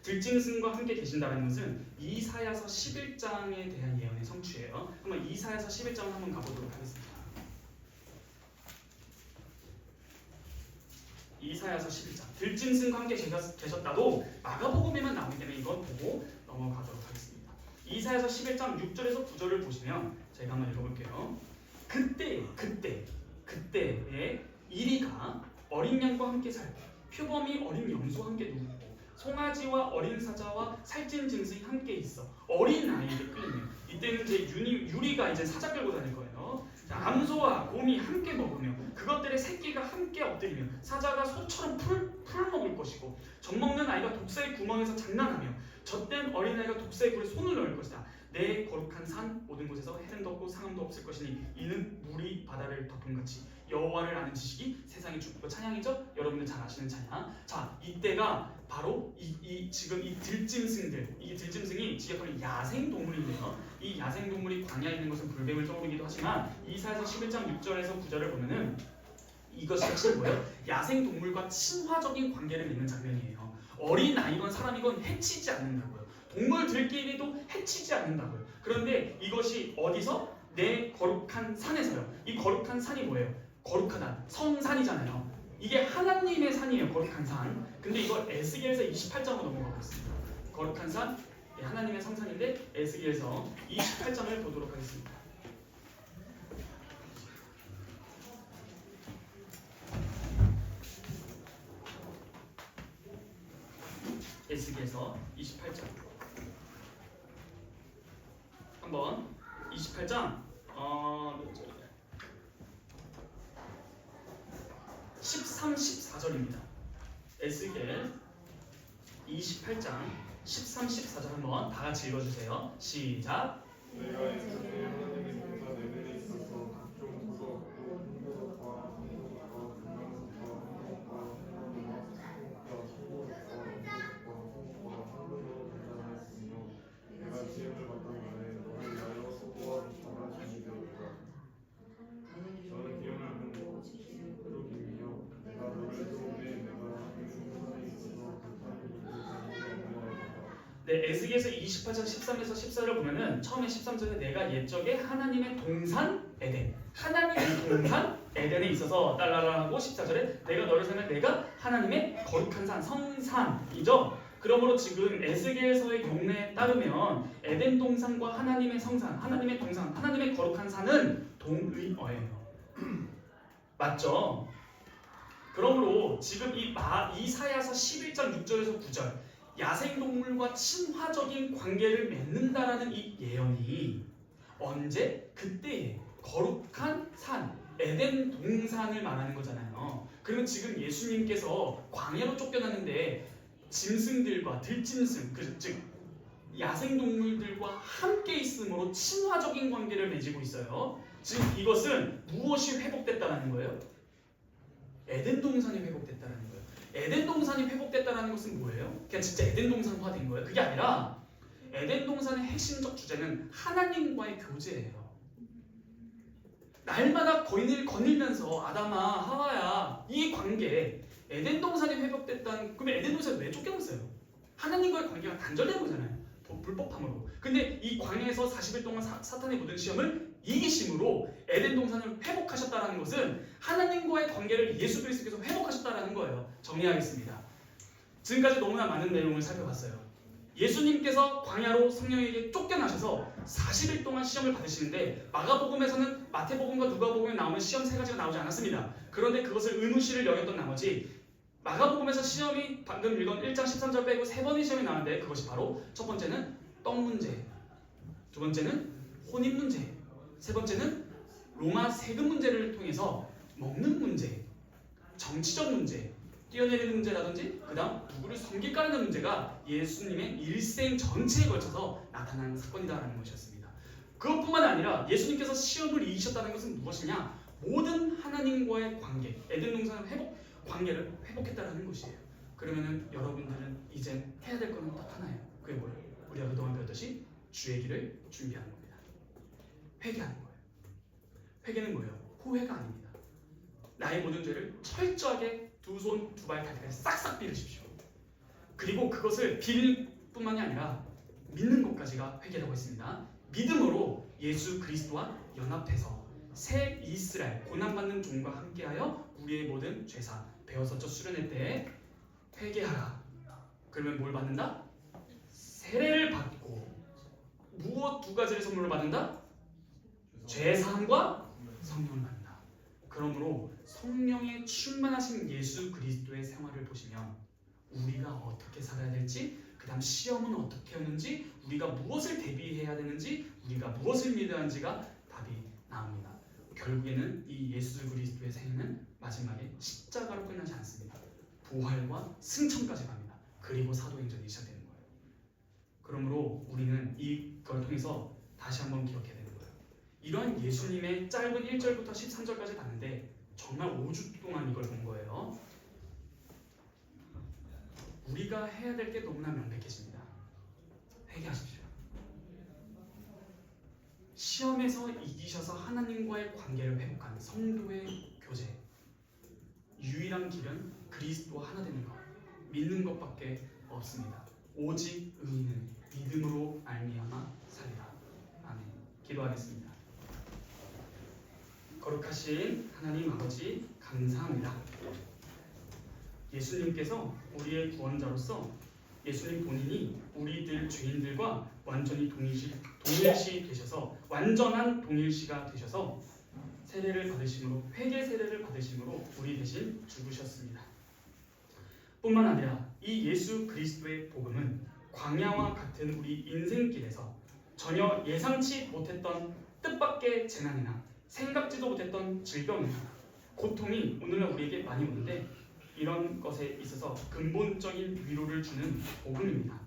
들짐승과 함께 계신다는 것은 이사야서 11장에 대한 예언의 성취예요. 한번 이사야서 11장을 한번 가보도록 하겠습니다. 이사야서 11장. 들짐승과 함께 계셨다도 마가복음에만 나오기 때문에 이건 보고 넘어가도록 하겠습니다. 이사야서 11장 6절에서 9절을 보시면 제가 한번 읽어볼게요. 그때에 이리가 어린 양과 함께 살고 표범이 어린 염소와 함께 누우고 송아지와 어린 사자와 살찐 짐승이 함께 있어 어린 아이를 끌며 이때는 이제 유리가 이제 사자 끌고 다닐 거예요. 암소와 곰이 함께 먹으며 그것들의 새끼가 함께 엎드리며 사자가 소처럼 풀 먹을 것이고 젖먹는 아이가 독사의 구멍에서 장난하며 젖된 어린아이가 독사의 굴에 손을 넣을 것이다. 내 거룩한 산 모든 곳에서 해는 덮고 상함도 없을 것이니 이는 물이 바다를 덮음같이 여호와를 아는 지식이 세상의 축복과 찬양이죠. 여러분들 잘 아시는 찬양. 자, 이때가 바로 지금 이 들짐승들, 이 들짐승이 직역하면 야생 동물인데요. 이 야생 동물이 광야에 있는 것은 불뱀을 떠오르기도 하지만 이사야서 11장 6절에서 9절을 보면은 이것이 사실 뭐예요? 야생 동물과 친화적인 관계를 맺는 장면이에요. 어린 아이건 사람이건 해치지 않는다고요. 동물들끼리도 해치지 않는다고요. 그런데 이것이 어디서? 내 거룩한 산에서요. 이 거룩한 산이 뭐예요? 거룩하다. 성산이잖아요. 이게 하나님의 산이에요. 거룩한 산. 근데 이거 에스겔서 28장으로 넘어가고 있습니다. 거룩한 산, 하나님의 성산인데 에스겔서 28장을 보도록 하겠습니다. 에스겔서 28장. 한번 28장 13, 14절입니다. 에스겔 28장 13, 14절 한번 다 같이 읽어주세요. 시작. 내가 이스라엘 하나님의 동산 에덴에 있어서 각종 구속과 흥분과 내가 지음을 받던 날에 너를 위하여 소고와 비타가 준비되었다. 너는 기름을 부은 그룹이며 내가 너를 세우되 내가 하나님의 동산에 있어서 불타는 불을 장하였다. 네, 에스겔서 28장 13에서 14를 보면은 처음에 13절에 내가 옛적에 하나님의 동산 에덴, 하나님의 동산 에덴에 있어서 딸라라하고 14절에 내가 너를 세우면 내가 하나님의 거룩한 산, 성산이죠. 그러므로 지금 에스겔서의 경례에 따르면 에덴 동산과 하나님의 성산, 하나님의 동산, 하나님의 거룩한 산은 동의어예요. 맞죠? 그러므로 지금 이사야서 11장 6절에서 9절 야생동물과 친화적인 관계를 맺는다라는 이 예언이 언제? 그때에 거룩한 산, 에덴 동산을 말하는 거잖아요. 그러면 지금 예수님께서 광야로 쫓겨났는데 짐승들과 들짐승, 즉 야생동물들과 함께 있음으로 친화적인 관계를 맺고 있어요. 지금 이것은 무엇이 회복됐다는 거예요? 에덴 동산이 회복됐다는 거예요. 에덴 동산이 회복됐다는 것은 뭐예요? 그냥 진짜 에덴 동산화된 거예요? 그게 아니라 에덴 동산의 핵심적 주제는 하나님과의 교제예요. 날마다 거인을 거닐면서 아담아, 하와야 이 관계 에덴 동산이 회복됐다는. 그러면 에덴 동산이 왜 쫓겨났어요? 하나님과의 관계가 단절된 거잖아요. 불법함으로. 근데 이 광야에서 40일 동안 사탄의 모든 시험을 이기심으로 에덴 동산을 회복하셨다는 것은 하나님과의 관계를 예수 그리스도께서 회복하셨다는 거예요. 정리하겠습니다. 지금까지 너무나 많은 내용을 살펴봤어요. 예수님께서 광야로 성령에게 쫓겨나셔서 40일 동안 시험을 받으시는데 마가복음에서는 마태복음과 누가복음에 나오는 시험 3가지가 나오지 않았습니다. 그런데 그것을 의무시를 여겼던 나머지 마가복음에서 시험이 방금 읽은 1장 13절 빼고 3번의 시험이 나왔는데 그것이 바로 첫 번째는 떡 문제, 두 번째는 혼인 문제, 세 번째는 로마 세금 문제를 통해서 먹는 문제, 정치적 문제, 뛰어내리는 문제라든지 그 다음 누구를 섬길까라는 문제가 예수님의 일생 전체에 걸쳐서 나타나는 사건이다라는 것이었습니다. 그것뿐만 아니라 예수님께서 시험을 이기셨다는 것은 무엇이냐? 모든 하나님과의 관계, 에덴 동산의 관계를 회복했다는 것이에요. 그러면은 여러분들은 이제 해야 될 것은 딱 하나예요. 그게 뭐예요? 우리가 그동안 배웠듯이 주의 길을 준비하는 겁니다. 회개하는 거예요. 회개는 뭐예요? 후회가 아닙니다. 나의 모든 죄를 철저하게 두 손 두 발 다리를 싹싹 빌으십시오. 그리고 그것을 빌 뿐만이 아니라 믿는 것까지가 회개라고 했습니다. 믿음으로 예수 그리스도와 연합해서 새 이스라엘 고난받는 종과 함께하여 우리의 모든 죄사 배어서저 수련회 때 회개하라. 그러면 뭘 받는다? 세례를 받고 무엇 두 가지를 선물로 받는다? 죄사함과 성령을 받는다. 그러므로 성령의 충만하신 예수 그리스도의 생활을 보시면 우리가 어떻게 살아야 될지, 그 다음 시험은 어떻게 오는지, 우리가 무엇을 대비해야 되는지, 우리가 무엇을 믿어야 하는지가 답이 나옵니다. 결국에는 이 예수 그리스도의 생애는 마지막에 십자가로 끝나지 않습니다. 부활과 승천까지 갑니다. 그리고 사도행전이 시작되는 거예요. 그러므로 우리는 이걸 통해서 다시 한번 기억해야 되는 거예요. 이런 예수님의 짧은 1절부터 13절까지 봤는데 정말 5주 동안 이걸 본 거예요. 우리가 해야 될 게 너무나 명백해집니다. 회개하십시오. 시험에서 이기셔서 하나님과의 관계를 회복한 성도의 교제. 유일한 길은 그리스도와 하나 되는 것, 믿는 것밖에 없습니다. 오직 의인은 믿음으로 말미암아 살리라. 아멘. 기도하겠습니다. 거룩하신 하나님 아버지 감사합니다. 예수님께서 우리의 구원자로서 예수님 본인이 우리들 죄인들과 완전히 동일시 되셔서 완전한 동일시가 되셔서 세례를 받으심으로 회개 세례를 받으심으로 우리 대신 죽으셨습니다. 뿐만 아니라 이 예수 그리스도의 복음은 광야와 같은 우리 인생길에서 전혀 예상치 못했던 뜻밖의 재난이나 생각지도 못했던 질병이나 고통이 오늘날 우리에게 많이 오는데 이런 것에 있어서 근본적인 위로를 주는 복음입니다.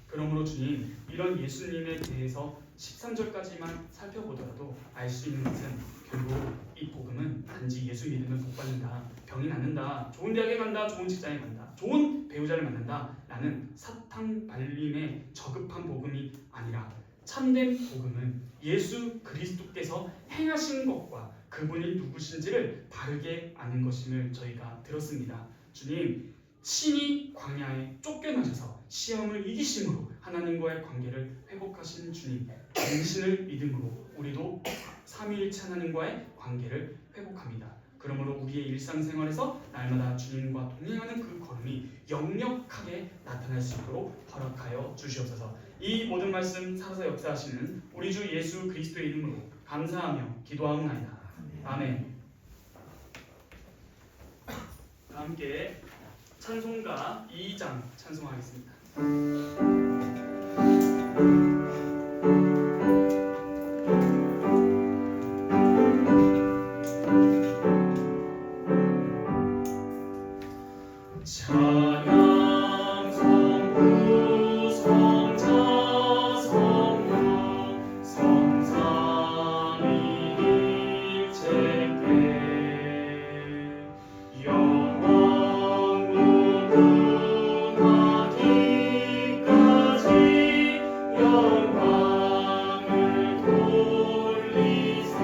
그러므로 주님, 이런 예수님에 대해서 13절까지만 살펴보더라도 알 수 있는 것은 결국 이 복음은 단지 예수 믿으면 복 받는다, 병이 낫는다, 좋은 대학에 간다, 좋은 직장에 간다, 좋은 배우자를 만난다 라는 사탕 발림의 저급한 복음이 아니라 참된 복음은 예수 그리스도께서 행하신 것과 그분이 누구신지를 바르게 아는 것임을 저희가 들었습니다. 주님, 친히 광야에 쫓겨나셔서 시험을 이기심으로 하나님과의 관계를 회복하신 주님, 당신을 믿음으로 우리도 삼위일체 하나님과의 관계를 회복합니다. 그러므로 우리의 일상생활에서 날마다 주님과 동행하는 그 걸음이 역력하게 나타날 수 있도록 허락하여 주시옵소서. 이 모든 말씀 살아서 역사하시는 우리 주 예수 그리스도의 이름으로 감사하며 기도하옵나이다. 아멘. 함께 찬송가 2장 찬송하겠습니다. 찬양 성부 성자 성령 성삼위일체께 영원 무궁하기까지 영광을 돌리세.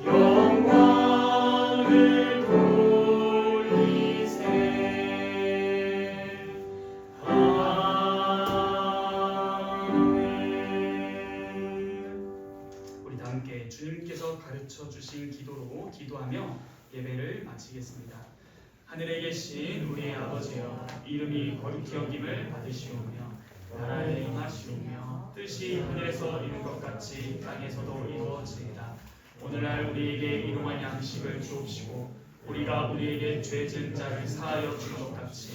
영광을 돌리세. 우리 다 함께 주님께서 가르쳐 주신 기도로 기도하며 예배를 마치겠습니다. 하늘에 계신 우리의 아버지여, 이름이 거룩히 여김을 받으시오며 나라에 임하시오며 뜻이 하늘에서 이룬 것 같이 땅에서도 이루어지이다. 오늘날 우리에게 일용할 양식을 주옵시고 우리가 우리에게 죄 지은 자를 사하여 준 것 같이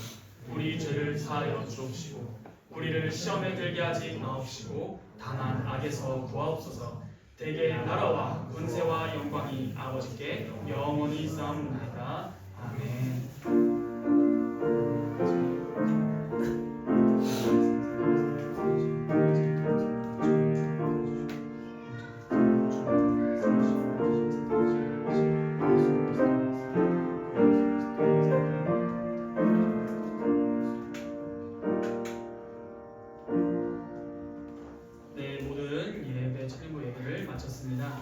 우리 죄를 사하여 주옵시고 우리를 시험에 들게 하지 마옵시고 다만 악에서 구하옵소서. 대개 나라와 군세와 영광이 아버지께 영원히 있사옵나이다. 아멘. 네, 모든 예배 찬양부 예배를 마쳤습니다.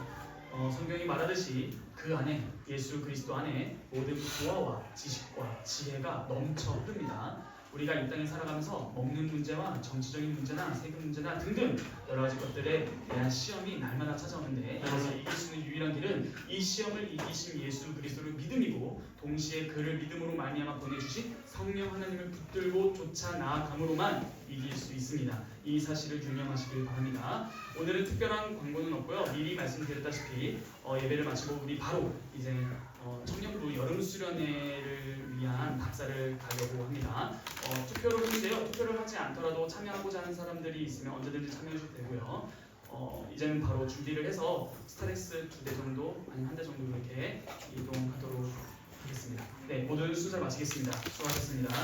성경이 말하듯이 그 안에 예수 그리스도 안에 모든 보화와 지식과 지혜가 넘쳐 흐릅니다. 우리가 이 땅에 살아가면서 먹는 문제와 정치적인 문제나 세금 문제나 등등 여러 가지 것들에 대한 시험이 날마다 찾아오는데 이것을 이길 수 있는 유일한 길은 이 시험을 이기신 예수 그리스도를 믿음이고 동시에 그를 믿음으로 말미암아 보내주신 성령 하나님을 붙들고 쫓아 나아감으로만 이길 수 있습니다. 이 사실을 유념하시길 바랍니다. 오늘은 특별한 광고는 없고요. 미리 말씀드렸다시피 예배를 마치고 우리 바로 이제 청년부 여름 수련회를 위한 답사를 가려고 합니다. 투표를 해주세요. 투표를 하지 않더라도 참여하고자 하는 사람들이 있으면 언제든지 참여해 주셔도 되고요. 이제는 바로 준비를 해서 스타렉스 2대 정도 아니면 1대 정도 이렇게 이동하도록 하겠습니다. 네, 모두 순서를 마치겠습니다. 수고하셨습니다.